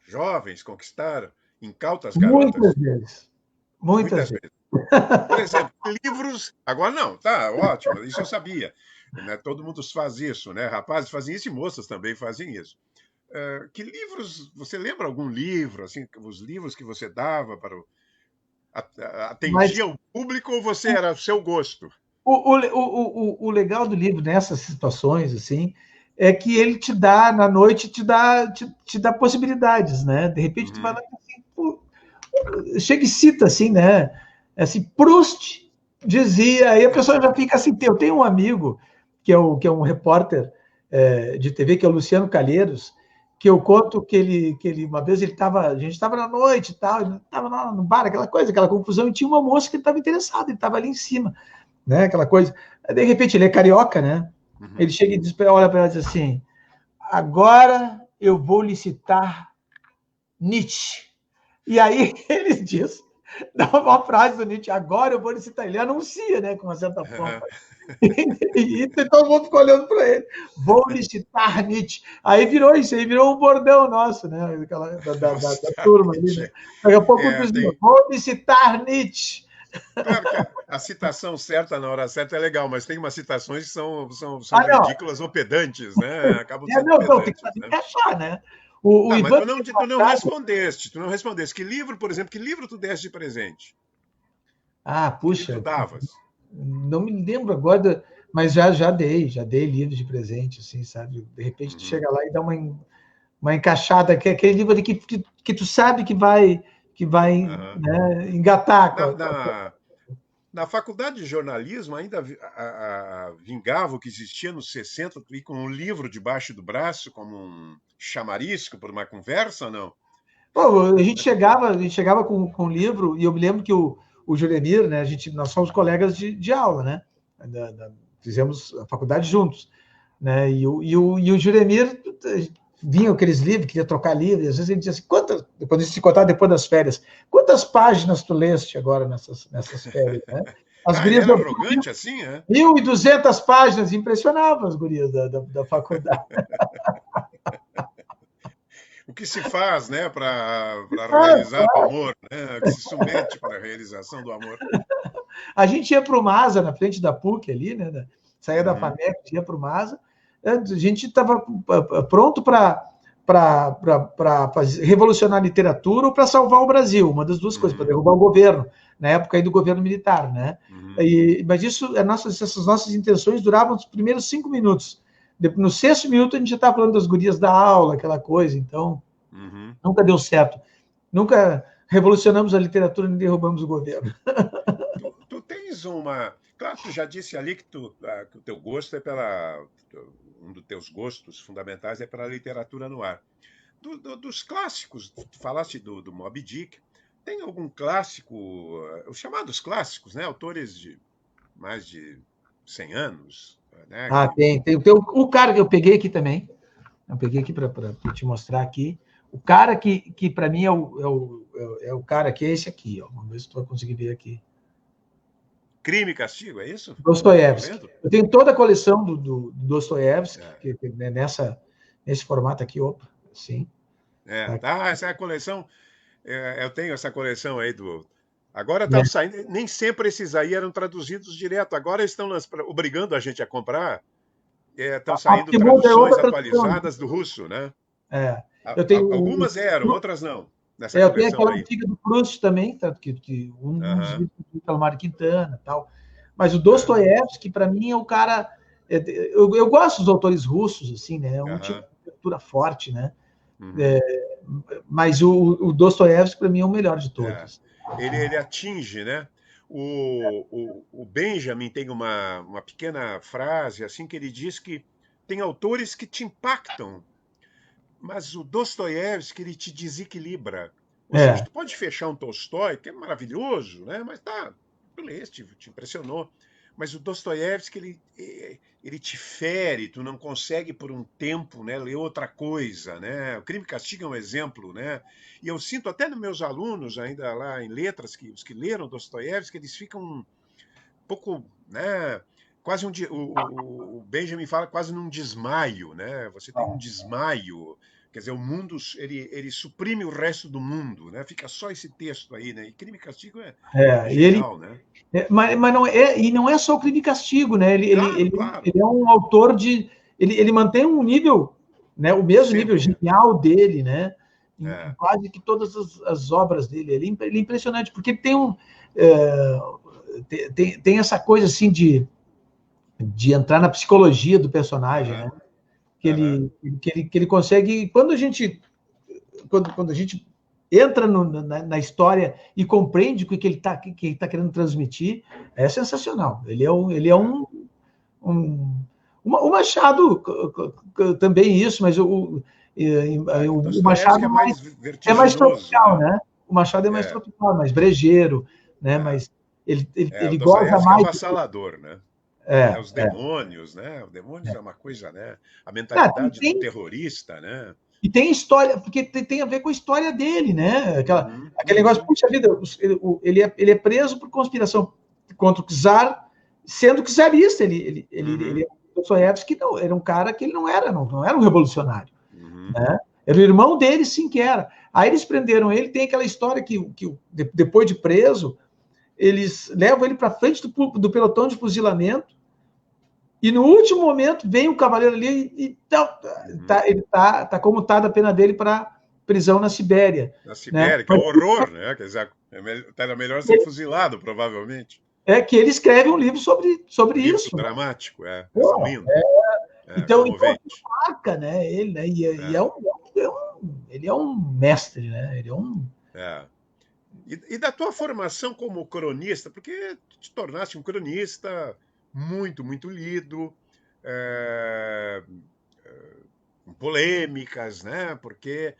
jovens, conquistar incautas Muitas garotas? vezes. Muitas Muitas vezes. vezes. Por exemplo, livros. Agora não, tá ótimo, isso eu sabia. Né? Todo mundo faz isso, né? Rapazes fazem isso e moças também fazem isso. Que livros. Você lembra algum livro, assim, os livros que você dava para o. Mas Atendia o público ou você era o seu gosto? o legal do livro nessas situações, assim, é que ele te dá, na noite, te dá possibilidades, né? De repente, tu vai lá Uhum. assim, pô, chega e cita, assim, né? Assim, Proust dizia, aí a pessoa já fica assim. Eu tenho um amigo que é um repórter de TV, que é o Luciano Calheiros, que eu conto que ele uma vez a gente estava na noite e tal, ele estava lá no bar, aquela coisa, aquela confusão, e tinha uma moça que estava interessada, ele estava ali em cima, né? Aquela coisa. De repente, ele é carioca, né? Ele Uhum. chega e diz, olha para ela e diz assim: agora eu vou licitar Nietzsche. E aí ele diz, dá uma frase do Nietzsche, agora eu vou licitar. Ele anuncia, né, com uma certa pompa. E todo mundo ficou olhando para ele. Vou licitar Nietzsche. Aí virou isso, aí virou um bordão nosso, né? Da turma ali, né? Bastante. Daqui a pouco o Tem. vou licitar Nietzsche. Claro que a citação certa na hora certa é legal, mas tem umas citações que são Ah, não. ridículas ou pedantes, né? Acabam sendo Não, tem que pedantes, fazer né? encaixar, né? O Tá, mas Ivan tu não respondeste. Que livro, por exemplo, que livro tu deste de presente? Que livro tu puxa, davas? não me lembro agora, mas já dei livros de presente, assim, sabe? De repente tu Uhum. chega lá e dá uma encaixada, que é aquele livro ali que tu sabe que vai, Aham. né, engatar. Na, na, na faculdade de jornalismo ainda vingava o que existia nos 60, tu ir com um livro debaixo do braço, como um chamarisco por uma conversa, ou não? Pô, a gente chegava com um livro, e eu me lembro que o Juremir, né, nós somos colegas de aula, né? Fizemos a faculdade juntos, né? E o Juremir vinha aqueles livros, queria trocar livros, e às vezes ele dizia assim, depois de se contar depois das férias, quantas páginas tu leste agora nessas férias, né? As Ele gurias era do arrogante assim, é? 1.200 páginas, impressionava as gurias da faculdade. O que se faz, né, para Ah, realizar o amor, né? O que se submete para a realização do amor. a gente ia para o Masa, na frente da PUC ali, né? Saía da Uhum, FAMEC, ia para o Masa. A gente estava pronto para revolucionar a literatura ou para salvar o Brasil, uma das duas coisas, para uhum, derrubar o governo, na época aí do governo militar, né? uhum. Mas essas nossas intenções duravam os primeiros 5 minutos. No sexto minuto a gente já estava falando das gurias da aula, aquela coisa, então Uhum. nunca deu certo. Nunca revolucionamos a literatura nem derrubamos o governo. Tu tens uma. Claro, tu já disse ali que o teu gosto é pela. Um dos teus gostos fundamentais é pela literatura no ar. Dos clássicos, tu falaste do Moby Dick. Tem algum clássico, os chamados clássicos, né? Autores de mais de 100 anos, né? Ah, tem o cara que eu peguei aqui também. Eu peguei aqui para te mostrar aqui. O cara que para mim é o cara que é esse aqui. Ó. Vamos ver se tu vai conseguir ver aqui. Crime e Castigo, é isso? Tô Dostoiévski. lendo? Eu tenho toda a coleção do Dostoiévski, É. né, nesse formato aqui. Opa, sim. É. Tá aqui, Ah, essa é a coleção. Eu tenho essa coleção aí do. Agora está né? saindo. Nem sempre esses aí eram traduzidos direto. Agora estão obrigando a gente a comprar. Estão A saindo Aptimodo é traduções outra tradução. atualizadas do russo, né? É, eu tenho Algumas eram, outras não, nessa eu tenho coleção aquela aí. antiga do Proust também, tanto que um dos Aham, livros do Calamari Quintana, tal. Mas o é, Dostoiévski, para mim, é o cara. Eu gosto dos autores russos, assim, né? É um tipo aham, de cultura forte, né? uhum, Mas o Dostoiévski, para mim, é o melhor de é. todos. Ele atinge, né? O Benjamin tem uma pequena frase assim que ele diz que tem autores que te impactam, mas o Dostoiévski ele te desequilibra. Ou seja, É, tu pode fechar um Tolstói, que é maravilhoso, né? Mas tá, tu leste, te impressionou. Mas o Dostoiévski ele te fere, tu não consegue por um tempo, né, ler outra coisa, né? O Crime e Castigo é um exemplo, né? E eu sinto até nos meus alunos ainda lá em letras que os que leram Dostoiévski, eles ficam um pouco, né? Quase o Benjamin fala quase num desmaio, né? Você tem um desmaio, quer dizer, o mundo ele suprime o resto do mundo, né? Fica só esse texto aí, né? E Crime e Castigo é e ele, genial, né? mas não é, e não é só o Crime e Castigo, né? Claro, claro. Ele é um autor de. Ele mantém um nível, né? O mesmo nível Sempre. genial dele, né? Em É, quase que todas as obras dele. Ele é impressionante, porque ele tem um. É, tem essa coisa assim de entrar na psicologia do personagem, aham, né? aham, Que ele consegue. Quando a gente entra na história e compreende o que ele tá querendo transmitir, é sensacional. Ele é é. o Machado também isso, mas É, o o Dostoiévski é Machado mais é mais vertiginoso, tropical, né? né? O Machado é mais É, tropical, mais brejeiro, né? é. Mas ele, ele, É, o ele goza Dostoiévski é mais. avassalador, né? É É, os demônios, né? Os demônios é é. uma coisa, né? A Cara, mentalidade do terrorista, né? e tem história, porque tem a ver com a história dele, né? Uhum, Aquele negócio, uhum, puxa vida, ele é preso por conspiração contra o czar, sendo czarista. Ele uhum, é um Dostoiévski, não, era um cara que ele não era um revolucionário, uhum, né? Era o irmão dele, sim, que era. Aí eles prenderam ele, tem aquela história que depois de preso, eles levam ele para frente do pelotão de fuzilamento, e no último momento vem o cavaleiro ali e uhum. ele tá comutada a pena dele para prisão na Sibéria, Na né? Sibéria, que é um horror, né? Quer dizer, era melhor ser Ele, fuzilado, provavelmente. que ele escreve um livro sobre Um livro isso, né? dramático, Pô, resumindo, então comovente. marca, né? Ele, né? É, Ele é um mestre, né? Ele é um. é. E da tua formação como cronista, porque tu te tornaste um cronista muito, muito lido, é, com polêmicas, né? Porque,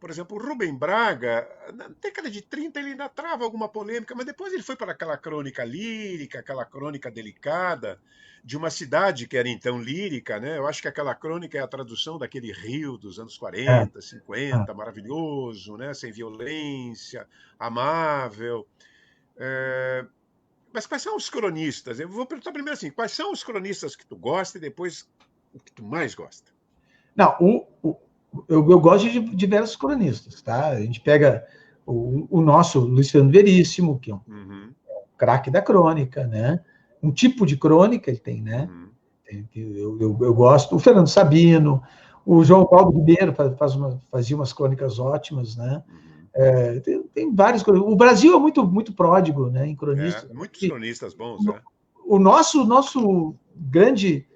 por exemplo, o Rubem Braga, na década de 30 ele ainda trava alguma polêmica, mas depois ele foi para aquela crônica lírica, aquela crônica delicada de uma cidade que era então lírica, né? Eu acho que aquela crônica é a tradução daquele Rio dos anos É, 40, 50, maravilhoso, né? Sem violência, amável. É, mas quais são os cronistas? Eu vou perguntar primeiro assim, quais são os cronistas que tu gosta e depois o que tu mais gosta? não, eu gosto de diversos cronistas, tá? A gente pega o nosso Luiz Fernando Veríssimo, que é um Uhum, craque da crônica, né? Um tipo de crônica ele tem, né? uhum, Eu gosto. O Fernando Sabino, o João Paulo Ribeiro fazia umas crônicas ótimas, né? uhum. Tem vários. O Brasil é muito, muito pródigo, né, em É, cronistas. muitos cronistas bons, é. O nosso grande.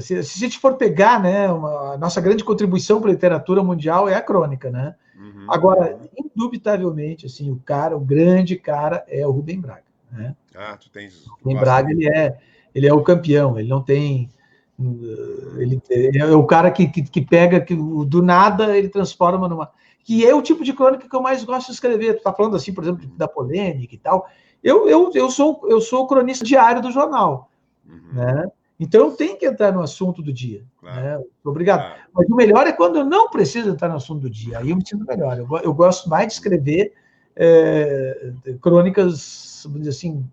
Se a gente for pegar, né, a nossa grande contribuição para a literatura mundial é a crônica, né? Uhum, Agora, uhum. indubitavelmente, assim, o grande cara é o Rubem Braga, né? Ah, tu Em gosta Braga dele. ele é o campeão, ele não tem. Uhum, Ele é o cara que pega que do nada ele transforma numa. Que é o tipo de crônica que eu mais gosto de escrever. Tu está falando assim, por exemplo, uhum, da polêmica e tal. Eu sou o cronista diário do jornal, uhum. né? Então eu tenho que entrar no assunto do dia, Claro, né? Obrigado. claro. Mas o melhor é quando eu não preciso entrar no assunto do dia. Aí eu me sinto melhor. Eu gosto mais de Uhum, escrever crônicas, vamos dizer assim,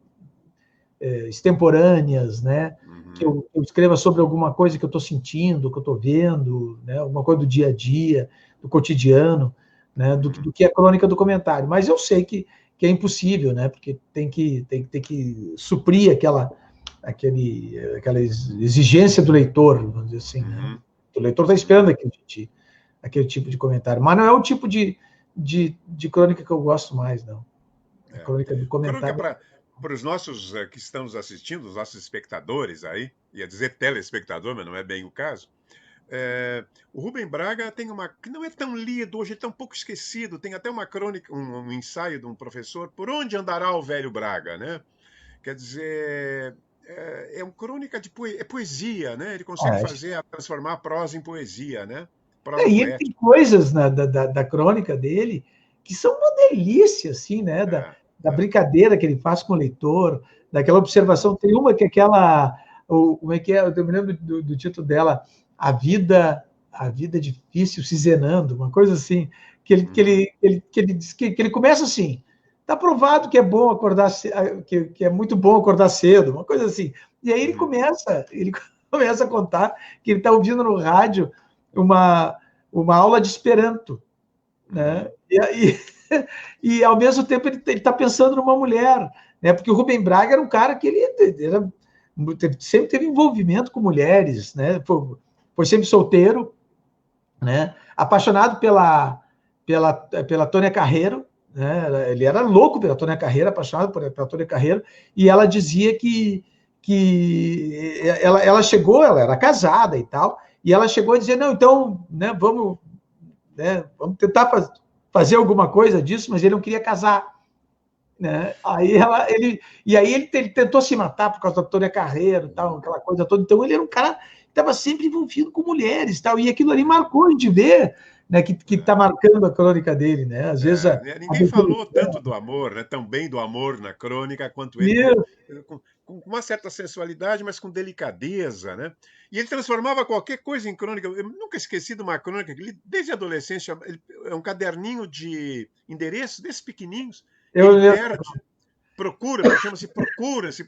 extemporâneas, né? Que uhum, eu escreva sobre alguma coisa que eu estou sentindo, que eu estou vendo, né? Alguma coisa do dia a dia, do cotidiano, né? uhum. Do que a crônica do comentário. Mas eu sei que é impossível, né? Porque tem que suprir aquela exigência do leitor, vamos dizer assim, né? O leitor está esperando aquele tipo de comentário. Mas não é o tipo de crônica que eu gosto mais, não. A crônica do comentário. Crônica para os nossos que estão nos assistindo, os nossos espectadores aí, ia dizer telespectador, mas não é bem o caso. O Rubem Braga tem uma que não é tão lido hoje, está um pouco esquecido. Tem até uma crônica, um ensaio de um professor, Por Onde Andará o Velho Braga, né? Quer dizer, é uma crônica de poesia, né? Ele consegue transformar a prosa em poesia, né? Prosa E ele tem poética. coisas da crônica dele que são uma delícia, assim, né? Da brincadeira que ele faz com o leitor, daquela observação. Tem uma que é aquela. Como é que é? Eu me lembro do título dela, A Vida Difícil se Zenando, uma coisa assim, que ele diz que ele começa assim. Está provado que é bom acordar, que é muito bom acordar cedo, uma coisa assim. E aí ele começa a contar que ele está ouvindo no rádio uma aula de Esperanto, né? E ao mesmo tempo ele está pensando numa mulher, né? Porque o Rubem Braga era um cara que sempre teve envolvimento com mulheres, né? Foi sempre solteiro, né? Apaixonado pela Tônia Carreiro, né? Ele era louco pela Tônia Carreiro, apaixonado pela Tônia Carreiro, e ela dizia que ela chegou, ela era casada e tal, e ela chegou a dizer, não, então, né, vamos tentar fazer alguma coisa disso, mas ele não queria casar, né? Aí ele tentou se matar por causa da Tônia Carreiro, tal, aquela coisa toda. Então ele era um cara que estava sempre envolvido com mulheres, tal, e aquilo ali marcou a gente ver, né, que está marcando a crônica dele, né? Às vezes ninguém falou tanto do amor, né? Tão bem do amor na crônica quanto ele, com uma certa sensualidade, mas com delicadeza, né? E ele transformava qualquer coisa em crônica. Eu nunca esqueci de uma crônica que ele, desde a adolescência, é um caderninho de endereços desses pequenininhos. Ele perde,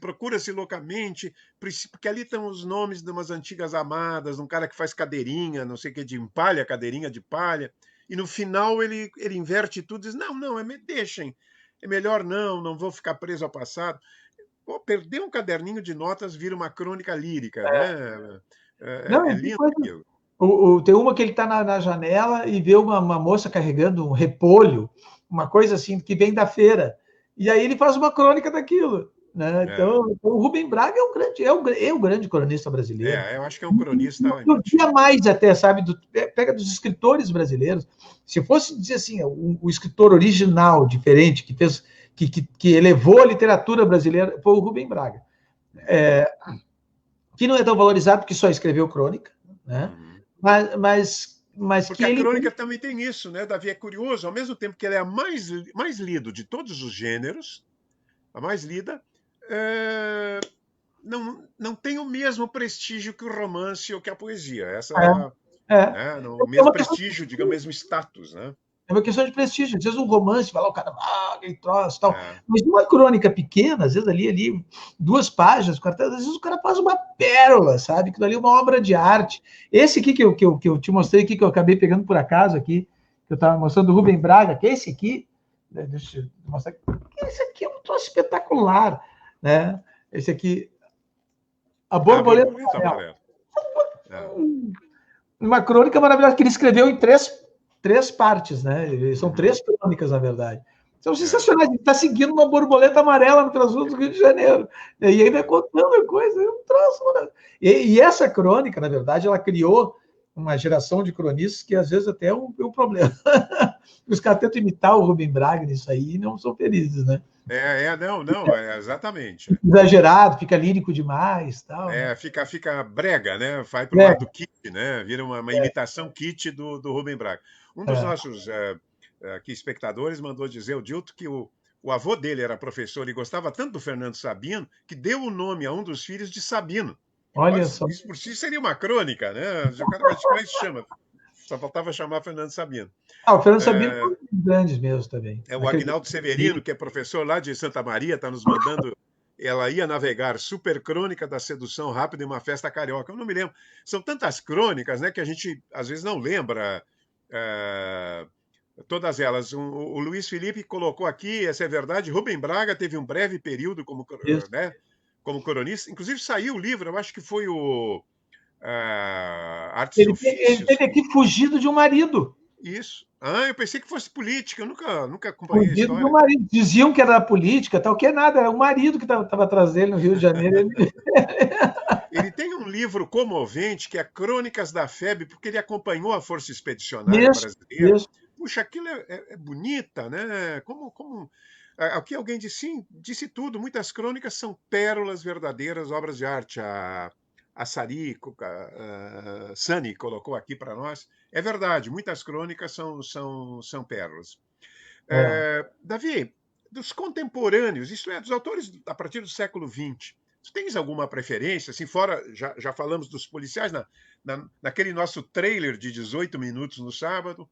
procura-se loucamente, porque ali estão os nomes de umas antigas amadas, um cara que faz cadeirinha, não sei o que, de palha, cadeirinha de palha, e no final ele inverte tudo e diz, não, deixem, é melhor não vou ficar preso ao passado. Pô, perder um caderninho de notas vira uma crônica lírica, né? É lindo aquilo. Tem uma que ele está na janela e vê uma moça carregando um repolho, uma coisa assim, que vem da feira. E aí ele faz uma crônica daquilo, né? Então, o Rubem Braga é um grande cronista brasileiro. Eu acho que é um cronista. Eu diria mais até, sabe? Pega dos escritores brasileiros. Se fosse dizer assim, o escritor original, diferente, que elevou a literatura brasileira, foi o Rubem Braga. Que não é tão valorizado porque só escreveu crônica, né? Mas porque a crônica também tem isso, né, Davi? É curioso, ao mesmo tempo que ela é a mais lido de todos os gêneros, a mais lida, não tem o mesmo prestígio que o romance ou que a poesia. O mesmo prestígio, digamos, o mesmo status, né? É uma questão de prestígio. Às vezes um romance, vai lá o cara, aquele troço tal. Mas uma crônica pequena, às vezes ali 2 páginas, às vezes o cara faz uma pérola, sabe? Aquilo ali é uma obra de arte. Esse aqui que eu te mostrei aqui, que eu acabei pegando por acaso aqui, que eu estava mostrando do Rubem Braga, que é esse aqui, deixa eu mostrar. Esse aqui é um troço espetacular, né? Esse aqui, A Borboleta Amarela. Uma crônica maravilhosa que ele escreveu em três partes, né? São 3 crônicas, na verdade. São sensacionais. Ele está seguindo uma borboleta amarela no transúltimo do Rio de Janeiro. E ainda contando a coisa. É um troço, mano. E essa crônica, na verdade, ela criou uma geração de cronistas que às vezes até é um problema. Os caras tentam imitar o Rubem Braga nisso aí e não são felizes, né? Exatamente. Exagerado, fica lírico demais, tal. Né? Fica brega, né? Vai para o lado do kit, né? Vira uma imitação kit do Rubem Braga. Um dos nossos aqui espectadores mandou dizer, o Dilton, que o avô dele era professor e gostava tanto do Fernando Sabino que deu o nome a um dos filhos de Sabino. Olha só. Isso por si seria uma crônica, né? O cara vai chama. Só faltava chamar Fernando Sabino. O Fernando Sabino foi um dos grandes mesmo também. O Aguinaldo Severino, que é professor lá de Santa Maria, está nos mandando. Ela ia navegar, super crônica da sedução rápida em uma festa carioca. Eu não me lembro. São tantas crônicas, né, que a gente às vezes não lembra todas elas. O Luiz Felipe colocou aqui, essa é verdade, Rubem Braga teve um breve período como, né, como cronista. Inclusive saiu o livro, eu acho que foi o Artes e Ele Ofícios. teve aqui fugido de um marido. Isso. Ah, eu pensei que fosse política, eu nunca acompanhei a Fugido de um história. marido. Diziam que era da política, tal, que nada, era o marido que estava atrás dele no Rio de Janeiro. Ele tem um livro comovente que é Crônicas da FEB, porque ele acompanhou a Força Expedicionária Isso, Brasileira. isso. Puxa, aquilo é bonita, né? Aqui alguém disse tudo. Muitas crônicas são pérolas verdadeiras, obras de arte. A Sani colocou aqui para nós. É verdade, muitas crônicas são pérolas. É. Davi, dos contemporâneos, isto é, dos autores a partir do século XX, tu tens alguma preferência? Assim, fora, já falamos dos policiais, naquele nosso trailer de 18 minutos no sábado,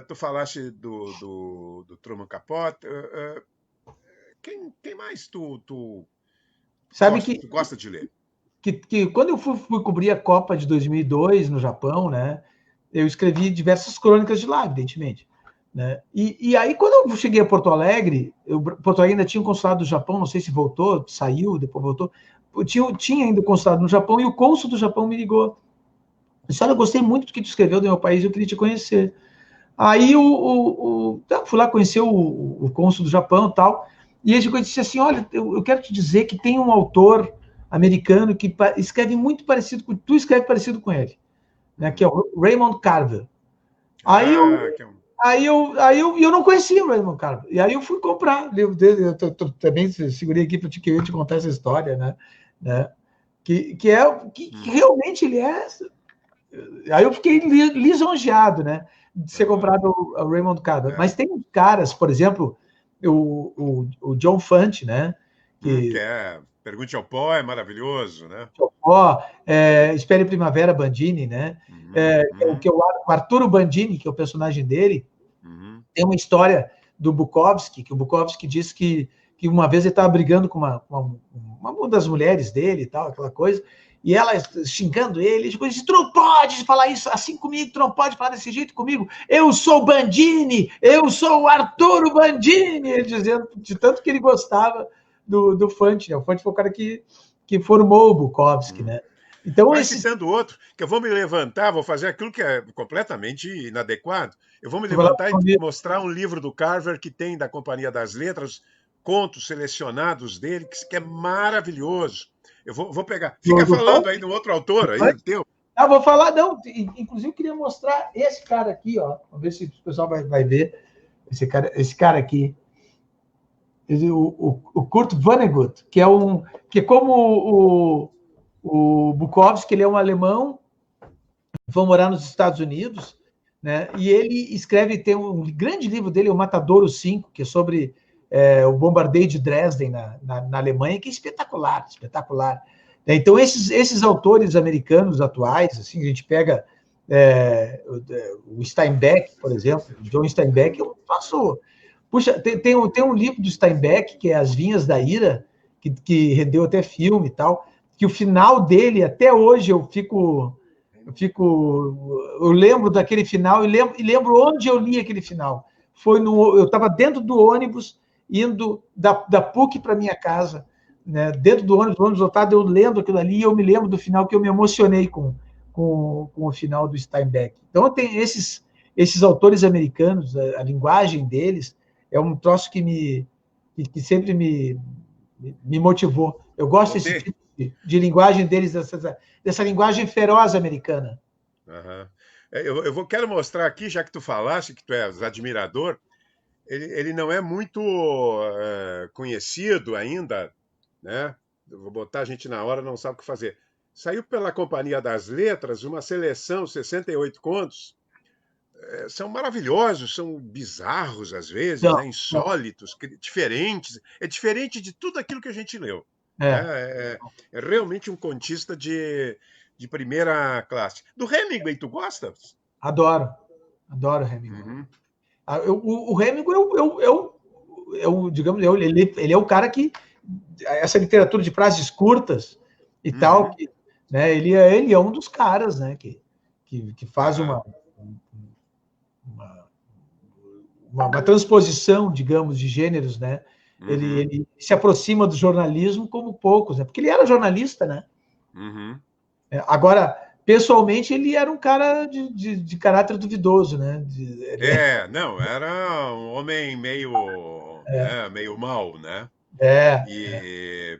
tu falaste do Truman Capote. Quem mais tu Sabe gosta de ler? que quando eu fui cobrir a Copa de 2002 no Japão, né, eu escrevi diversas crônicas de lá, evidentemente. Né? E aí, quando eu cheguei a Porto Alegre, Porto Alegre ainda tinha um consulado do Japão, não sei se voltou, saiu, depois voltou. Tinha ainda o consulado no Japão e o cônsul do Japão me ligou. Disse, olha, eu gostei muito do que tu escreveu do meu país, eu queria te conhecer. Aí fui lá conhecer o cônsul do Japão e tal, e ele disse assim, olha, eu quero te dizer que tem um autor americano que escreve muito parecido com, tu escreve parecido com ele, né, que é o Raymond Carver. Aí eu, Que é um... eu não conhecia o Raymond Carver. E aí eu fui comprar o livro dele. Eu também segurei aqui para te contar essa história, né? Que realmente ele é. Aí eu fiquei lisonjeado, né? De ser comprado o Raymond Carver. Mas tem caras, por exemplo, o John Fante, né? Que é Pergunte ao Pó, é maravilhoso, né? Espere Primavera Bandini, né? Que é o Arturo Bandini, que é o personagem dele. Tem uma história do Bukowski, que o Bukowski disse que uma vez ele estava brigando com uma das mulheres dele e tal, aquela coisa, e ela xingando ele, disse, tu não pode falar isso assim comigo, tu não pode falar desse jeito comigo, eu sou Bandini, eu sou o Arturo Bandini, ele dizendo, de tanto que ele gostava do Fante, né? O Fante foi o cara que formou o Bukowski, né? Então, vai citando outro, que eu vou me levantar, vou fazer aquilo que é completamente inadequado. Eu vou me levantar e mostrar um livro do Carver que tem da Companhia das Letras, contos selecionados dele, que é maravilhoso. Eu vou pegar. Fica falando aí do outro autor aí, teu. Ah, vou falar, não. Inclusive, eu queria mostrar esse cara aqui, ó. Vamos ver se o pessoal vai ver. Esse cara aqui. O Kurt Vonnegut, que é como o Bukowski, ele é um alemão, vão morar nos Estados Unidos, né? E ele escreve, tem um grande livro dele, o Matadouro 5, que é sobre o bombardeio de Dresden na Alemanha, que é espetacular, espetacular. Então, esses autores americanos atuais, assim, a gente pega o Steinbeck, por exemplo, o John Steinbeck, eu faço... Puxa, tem um livro do Steinbeck, que é As Vinhas da Ira, que rendeu até filme e tal, que o final dele, até hoje, eu lembro daquele final e lembro onde eu li aquele final. Eu estava dentro do ônibus, indo da PUC para minha casa, né? Dentro do ônibus lotado, eu lendo aquilo ali, e eu me lembro do final, que eu me emocionei com o final do Steinbeck. Então, tem esses autores americanos, a linguagem deles, é um troço que sempre me motivou. Eu gosto desse tipo de linguagem deles, dessa linguagem feroz americana. Quero mostrar aqui, já que tu falaste, que tu és admirador, ele não é muito conhecido ainda, né? Eu vou botar a gente na hora, não sabe o que fazer. Saiu pela Companhia das Letras uma seleção, 68 contos, são maravilhosos, são bizarros às vezes, né? Insólitos, diferentes. É diferente de tudo aquilo que a gente leu. É realmente um contista de primeira classe. Do Hemingway, tu gosta? Adoro Hemingway. O Hemingway digamos, ele é o cara que essa literatura de frases curtas e tal, né? Ele é um dos caras, né? Que faz uma transposição, digamos, de gêneros, né? Uhum. Ele se aproxima do jornalismo como poucos, né? Porque ele era jornalista, né? Uhum. Agora, pessoalmente, ele era um cara de caráter duvidoso, né? Não, era um homem meio, né, meio mau, né? É, E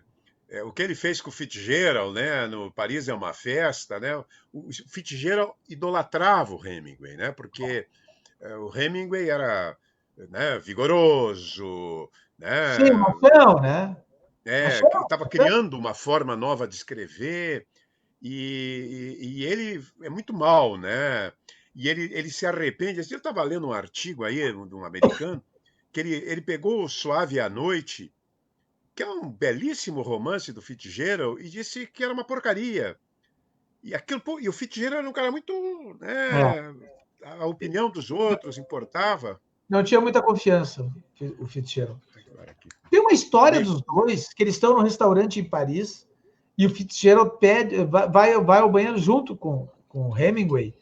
o que ele fez com o Fitzgerald, né, no Paris é uma festa, né? O Fitzgerald idolatrava o Hemingway, né? Porque o Hemingway era, né, vigoroso, sim, né? machão, né? É, Machão, que estava machão. criando uma forma nova de escrever e ele é muito mal, né? E ele se arrepende. Eu estava lendo um artigo aí de um americano que ele pegou o Suave à Noite, que é um belíssimo romance do Fitzgerald, e disse que era uma porcaria. E aquilo, pô, e o Fitzgerald era um cara muito, É. né, a opinião dos outros importava. Não tinha muita confiança, o Fitzgerald. Agora aqui. Tem uma história Li. dos dois, que eles estão num restaurante em Paris, e o Fitzgerald pede, vai ao banheiro junto com o Hemingway,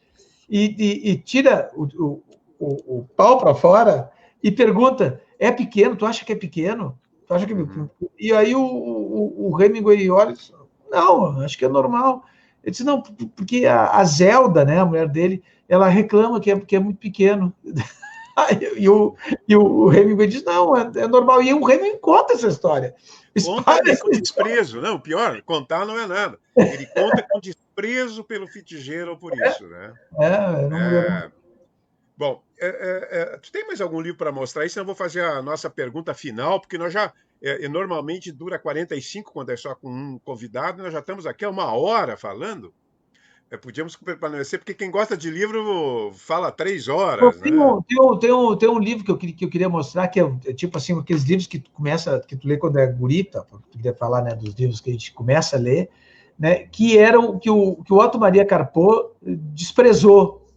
e tira o pau para fora e pergunta: é pequeno? Tu acha que é pequeno? Tu acha que... Uhum. E aí o Hemingway olha e diz: não, acho que é normal. Ele disse: não, porque a Zelda, né, a mulher dele, ela reclama que é muito pequeno. E o Hemingway diz: não, é normal. E o Hemingway conta essa história. Conta Espalha e essa com história. desprezo. Não, pior, contar não é nada. Ele conta com desprezo pelo Fitzgerald por isso, né? Eu não. É, bom, tu tem mais algum livro para mostrar aí? Senão eu vou fazer a nossa pergunta final, porque nós já. Normalmente dura 45 quando é só com um convidado, nós já estamos aqui há uma hora falando. Podíamos permanecer, porque quem gosta de livro fala 3 horas, né? Tem um livro que eu queria mostrar, que é tipo assim, aqueles livros que tu começa, que tu lê quando é gurita, porque tu queria falar, né, dos livros que a gente começa a ler, né, que eram que o Otto Maria Carpo desprezou,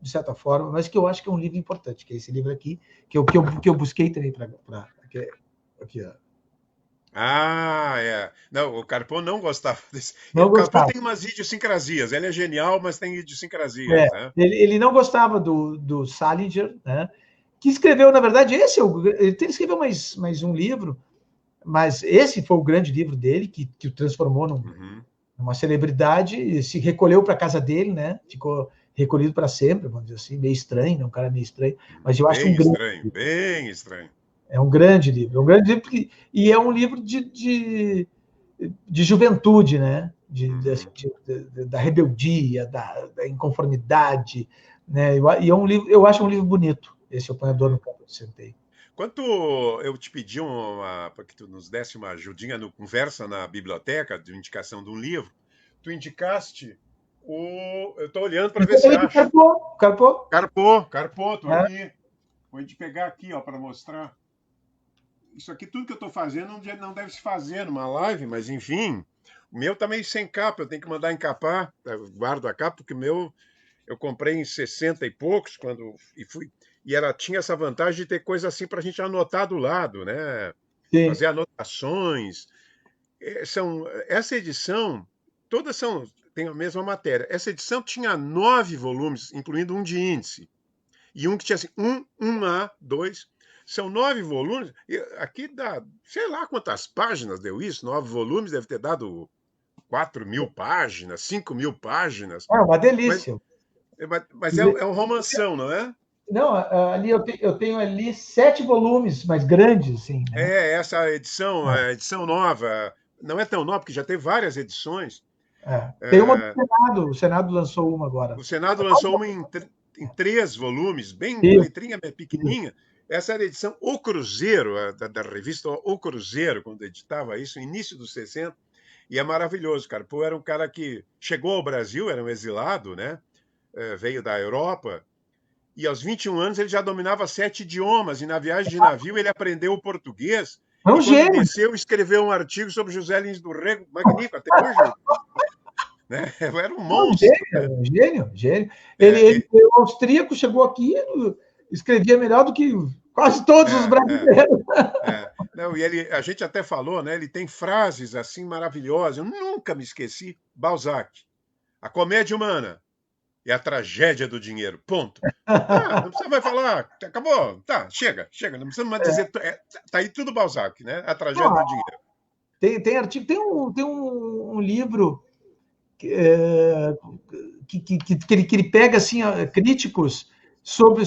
de certa forma, mas que eu acho que é um livro importante, que é esse livro aqui, que eu busquei também para aqui, ó. Ah, é. Não, o Carpon não gostava desse. Não O Carpon gostava. tem umas idiosincrasias. Ele é genial, mas tem idiosincrasias, né? Ele não gostava do Salinger, né, que escreveu, na verdade, ele escreveu mais um livro, mas esse foi o grande livro dele, que o transformou Uhum. numa celebridade, se recolheu para a casa dele, né? Ficou recolhido para sempre, vamos dizer assim, meio estranho, né? Um cara meio estranho, mas eu acho Bem estranho, bem estranho. um grande livro, e é um livro de juventude, né? Uhum. Da rebeldia, da inconformidade, né? E é um livro, eu acho um livro bonito, esse O Apanhador no Uhum. Campo de Centeio. Quanto eu te pedi para que tu nos desse uma ajudinha no conversa na biblioteca de indicação de um livro, tu indicaste o. Eu estou olhando para ver se Exatamente, acho. Carpo, Carpô, tô né? aqui. Vou te pegar aqui, ó, para mostrar. Isso aqui, tudo que eu estou fazendo, não deve se fazer numa live, mas enfim. O meu tá meio sem capa, eu tenho que mandar encapar. Eu guardo a capa, porque o meu eu comprei em 60 e poucos quando e fui. E ela tinha essa vantagem de ter coisa assim para a gente anotar do lado, né? Sim. Fazer anotações. Essa edição, todas têm a mesma matéria. Essa edição tinha 9 volumes, incluindo um de índice. E um que tinha assim, 1A, 2. São 9 volumes. E aqui dá, sei lá quantas páginas deu isso. 9 volumes deve ter dado 4.000 páginas, 5.000 páginas. É uma Mas, delícia. mas é um romanção, não é? Não, ali eu tenho ali 7 volumes mais grandes, assim, né? Essa edição, a edição nova, não é tão nova, porque já teve várias edições. Tem uma do É, Senado, o Senado lançou uma agora. o Senado lançou uma em 3 volumes, bem Isso, letrinha isso. pequenininha. Essa era a edição O Cruzeiro, da revista O Cruzeiro, quando editava isso, início dos 60, e é maravilhoso, cara. Pô, era um cara que chegou ao Brasil, era um exilado, né? Veio da Europa, e aos 21 anos ele já dominava 7 idiomas, e na viagem de navio ele aprendeu o português, É e um quando gênio, desceu escreveu um artigo sobre José Lins do Rego, magnífico, até hoje, né? Era um monstro, né? um gênio, gênio. É, O austríaco chegou aqui, escrevia melhor do que quase todos os é, é, brasileiros. Não, e a gente até falou, né? Ele tem frases assim maravilhosas. Eu nunca me esqueci. Balzac, a comédia humana. É a tragédia do dinheiro. Ponto. Ah, não precisa mais falar. Acabou. Tá, chega, chega. Não precisa mais dizer. Tá aí tudo Balzac, né? A tragédia Não, do dinheiro. tem artigo, tem um livro que ele pega assim, críticos sobre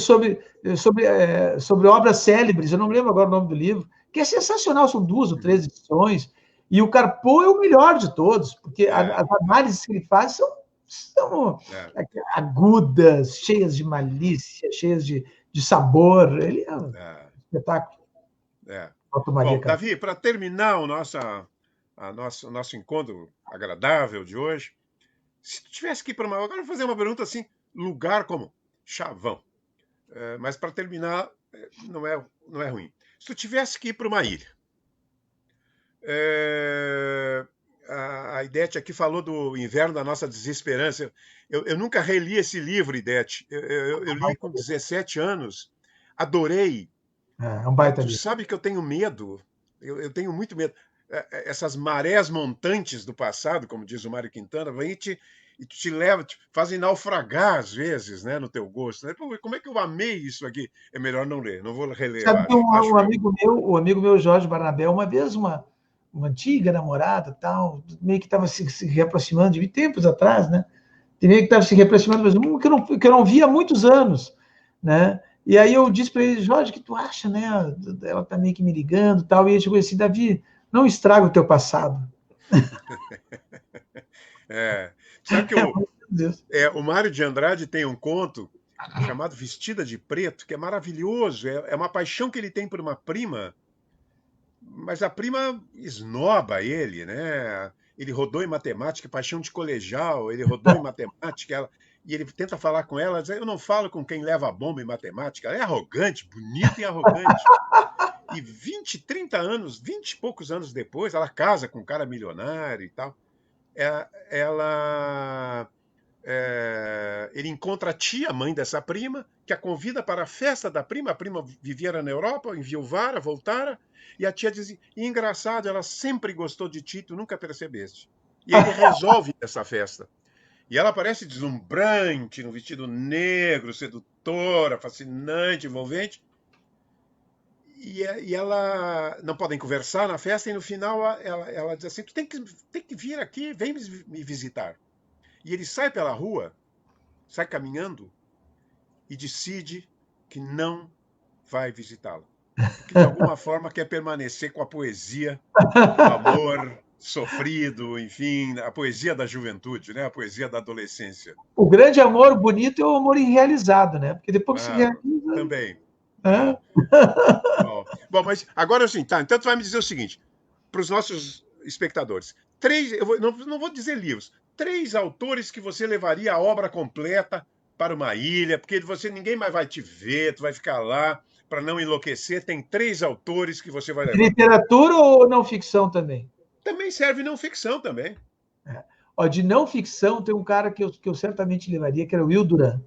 obras célebres, eu não me lembro agora o nome do livro, que é sensacional, são 2 ou 3 edições, e o Carpo é o melhor de todos, porque as análises que ele faz são agudas, cheias de malícia, cheias de sabor. Ele é um espetáculo. Bom, Davi, para terminar o nosso encontro agradável de hoje, se tu tivesse que ir para uma. Agora eu vou fazer uma pergunta assim: lugar como Chavão. Mas para terminar, não é ruim. Se tu tivesse que ir para uma ilha. A Idete aqui falou do inverno da nossa desesperança. Eu nunca reli esse livro, Idete. Eu li com 17 anos. Adorei. É um baita Tu livro. sabe que eu tenho medo. Eu tenho muito medo. Essas marés montantes do passado, como diz o Mário Quintana, vêm e te levam, te fazem naufragar às vezes, né, no teu gosto. Né? Pô, como é que eu amei isso aqui? É melhor não ler, não vou reler, eu Sabe que acho. Acho eu. o amigo meu, Jorge Barnabé, uma vez uma antiga namorada, tal, meio que estava se reaproximando de mim, tempos atrás, né? Meio que estava se reaproximando, mas que eu não via há muitos anos, né? E aí eu disse para ele, Jorge, o que tu acha, né? Ela tá meio que me ligando, tal, e ele chegou assim, Davi, não estraga o teu passado. Sabe que o Mário de Andrade tem um conto chamado Vestida de Preto, que é maravilhoso. É uma paixão que ele tem por uma prima, mas a prima esnoba ele, né? Ele rodou em matemática, paixão de colegial, ele rodou em matemática, e ele tenta falar com ela, diz, eu não falo com quem leva a bomba em matemática. Ela é arrogante, bonita e arrogante. E 20, 30 anos, 20 e poucos anos depois, ela casa com um cara milionário e tal. Ele encontra a tia, mãe dessa prima, que a convida para a festa da prima. A prima vivia na Europa, enviuvara, voltara, e a tia diz: e engraçado, ela sempre gostou de ti, tu nunca percebeste. E ele resolve essa festa. E ela aparece deslumbrante, no vestido negro, sedutora, fascinante, envolvente. E ela não podem conversar na festa, e no final ela diz assim: tu tem que vir aqui, vem me visitar. E ele sai pela rua, sai caminhando e decide que não vai visitá-la. Porque de alguma forma quer permanecer com a poesia do amor sofrido, enfim, a poesia da juventude, né? A poesia da adolescência. O grande amor bonito é o amor irrealizado, né? Porque depois que se realiza. Também. Bom, mas agora sim, tá. Então tu vai me dizer o seguinte, para os nossos espectadores. Não vou dizer livros, 3 autores que você levaria a obra completa para uma ilha, porque ninguém mais vai te ver, tu vai ficar lá para não enlouquecer. Tem 3 autores que você vai levar. Literatura ou não ficção também? Também serve não ficção também. De não ficção, tem um cara que eu certamente levaria, que era o Will Durant,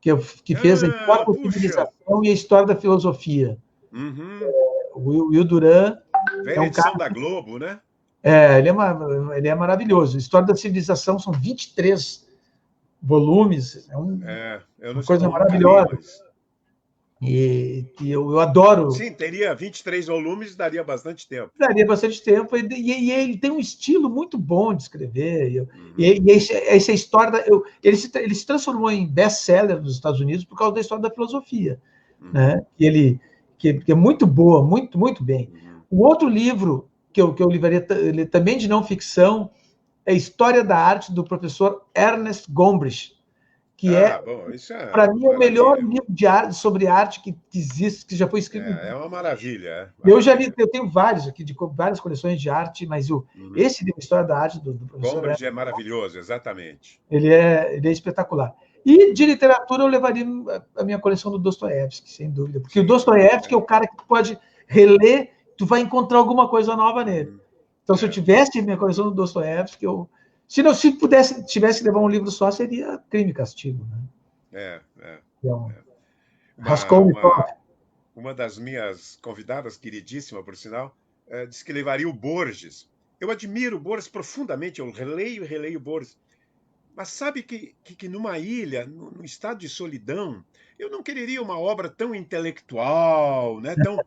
que fez a história da civilização e a história da filosofia. O Will Durant é um cara da Globo, né? Ele é maravilhoso. A história da civilização são 23 volumes. Uma coisa maravilhosa. E eu adoro. Sim, teria 23 volumes, daria bastante tempo. Daria bastante tempo. E ele tem um estilo muito bom de escrever. E essa história. Ele se transformou em best-seller nos Estados Unidos por causa da história da filosofia. Né? Que é muito boa, muito, muito bem. Um outro livro que eu levaria também de não ficção é a História da Arte, do professor Ernest Gombrich, que para mim, o melhor livro de arte, sobre arte que existe, que já foi escrito. É uma maravilha. Eu já li, eu tenho vários aqui, de várias coleções de arte, mas esse livro, História da Arte, do professor Gombrich é maravilhoso, exatamente. Ele é espetacular. E de literatura eu levaria a minha coleção do Dostoiévski, sem dúvida. Porque o Dostoiévski é o cara que tu pode reler, tu vai encontrar alguma coisa nova nele. Então, se eu tivesse minha coleção do Dostoiévski, se tivesse que levar um livro só, seria Crime e Castigo. Né? Uma das minhas convidadas, queridíssima, por sinal, disse que levaria o Borges. Eu admiro o Borges profundamente, eu releio e releio o Borges. Mas sabe que numa ilha, no estado de solidão, eu não quereria uma obra tão intelectual, né? Tão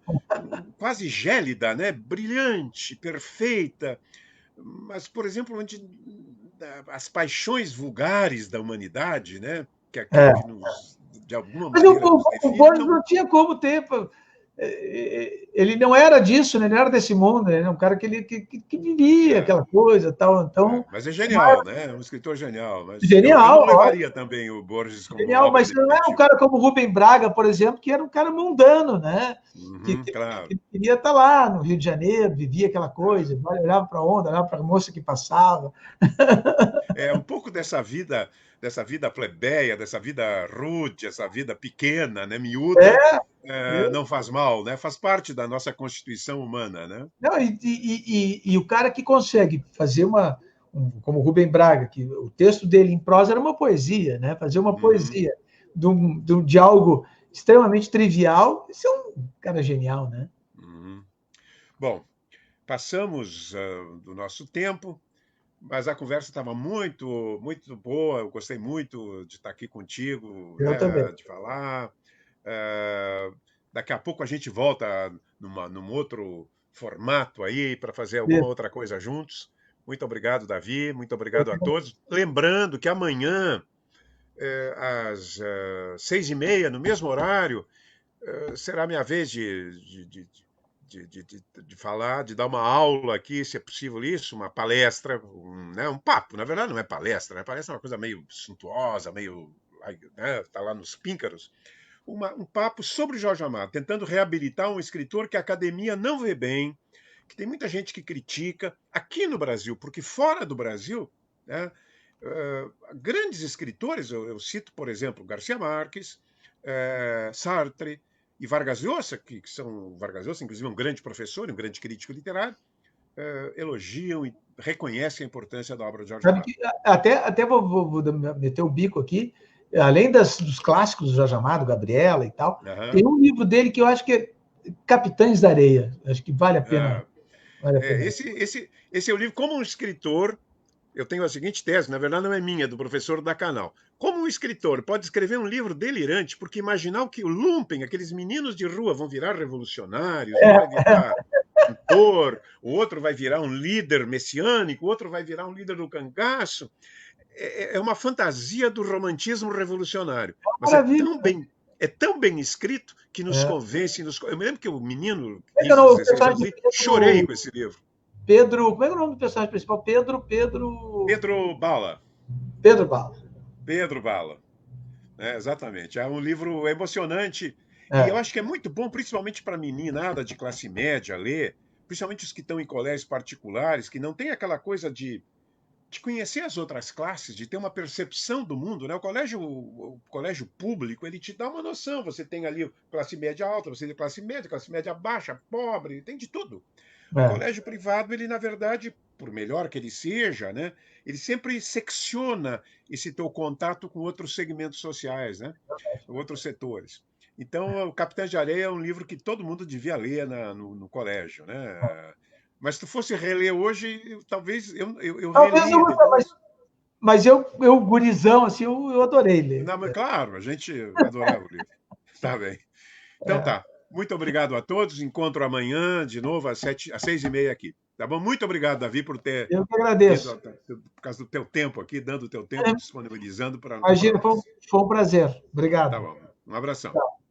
quase gélida, né? Brilhante, perfeita, mas, por exemplo, onde as paixões vulgares da humanidade, né? Que é aquilo É. que nos, de alguma Mas maneira nos o define, Borges não. não tinha como ter. Ele não era disso, né? Ele não era desse mundo, ele era um cara que vivia É, aquela coisa tal. Então, mas é genial, né? É um escritor genial. Mas eu genial, não ó, levaria também o Borges como genial, obra mas não é um definitiva. cara como Rubem Braga, por exemplo, que era um cara mundano, né? Que, Uhum, que, claro. que queria estar lá no Rio de Janeiro, vivia aquela É. coisa, olhava para a onda, olhava para a moça que passava. É um pouco dessa vida plebeia, dessa vida rude, essa vida pequena, né, miúda, É, não faz mal, né? Faz parte da nossa constituição humana, né? não, e o cara que consegue fazer como o Rubem Braga, que o texto dele em prosa era uma poesia, né? Fazer uma Uhum, poesia de algo extremamente trivial, isso é um cara genial, né? uhum. Bom, passamos do nosso tempo, mas a conversa estava muito, muito boa. Eu gostei muito de estar aqui contigo, Eu também. né? De falar. Daqui a pouco a gente volta num outro formato aí para fazer alguma outra coisa juntos. Muito obrigado, Davi. Muito obrigado a todos. Lembrando que amanhã, às 6h30, no mesmo horário, será minha vez de falar, de dar uma aula aqui, se é possível isso, uma palestra, né, um papo. Na verdade, não é palestra, né? Palestra é uma coisa meio suntuosa, meio. Né, tá lá nos píncaros. Um papo sobre Jorge Amado, tentando reabilitar um escritor que a academia não vê bem, que tem muita gente que critica, aqui no Brasil, porque fora do Brasil, né, grandes escritores, eu cito, por exemplo, Garcia Marques, Sartre e Vargas Llosa, que são, Vargas Llosa, inclusive, um grande professor, um grande crítico literário, elogiam e reconhecem a importância da obra de Jorge Sabe Amado. que até vou meter o bico aqui, além dos clássicos do Jorge Amado, Gabriela e tal, Uhum. tem um livro dele que eu acho que é Capitães da Areia. Acho que vale a pena. Ah, Vale a pena. esse é o livro, como um escritor, eu tenho a seguinte tese, na verdade não é minha, é do professor da Canal. Como um escritor pode escrever um livro delirante, porque imaginar o que o Lumpen, aqueles meninos de rua, vão virar revolucionários, um vai virar pintor, o outro vai virar um líder messiânico, o outro vai virar um líder do cangaço. É uma fantasia do romantismo revolucionário, mas Maravilha. é tão bem escrito que nos É. convence. Eu me lembro que o menino, Como é que é 15, o 16 personagem anos, de chorei com esse livro. Pedro? Como é que é o nome do personagem principal? Pedro. Pedro Bala. Pedro Bala. Pedro Bala. Exatamente. É um livro emocionante e eu É. acho que é muito bom, principalmente para meninada de classe média ler, principalmente os que estão em colégios particulares, que não tem aquela coisa de conhecer as outras classes, de ter uma percepção do mundo, né? O colégio público, ele te dá uma noção. Você tem ali classe média alta, você tem classe média baixa, pobre, tem de tudo. O É. colégio privado, ele, na verdade, por melhor que ele seja, né, ele sempre secciona esse teu contato com outros segmentos sociais, né, outros setores. Então, o Capitães de Areia é um livro que todo mundo devia ler no colégio, né? Mas se tu fosse reler hoje, talvez eu Talvez eu relia gostava, depois. mas eu gurizão, assim, eu adorei ler. Não, mas claro, a gente adorava o livro. Tá bem. Então É. tá. Muito obrigado a todos. Encontro amanhã, de novo, às 6h30 aqui. Tá bom? Muito obrigado, Davi, por ter Eu que vindo, agradeço. por causa do teu tempo aqui, dando o teu tempo, disponibilizando para Imagina, nós. foi um prazer. Tá Obrigado. bom. Um abração. Tchau.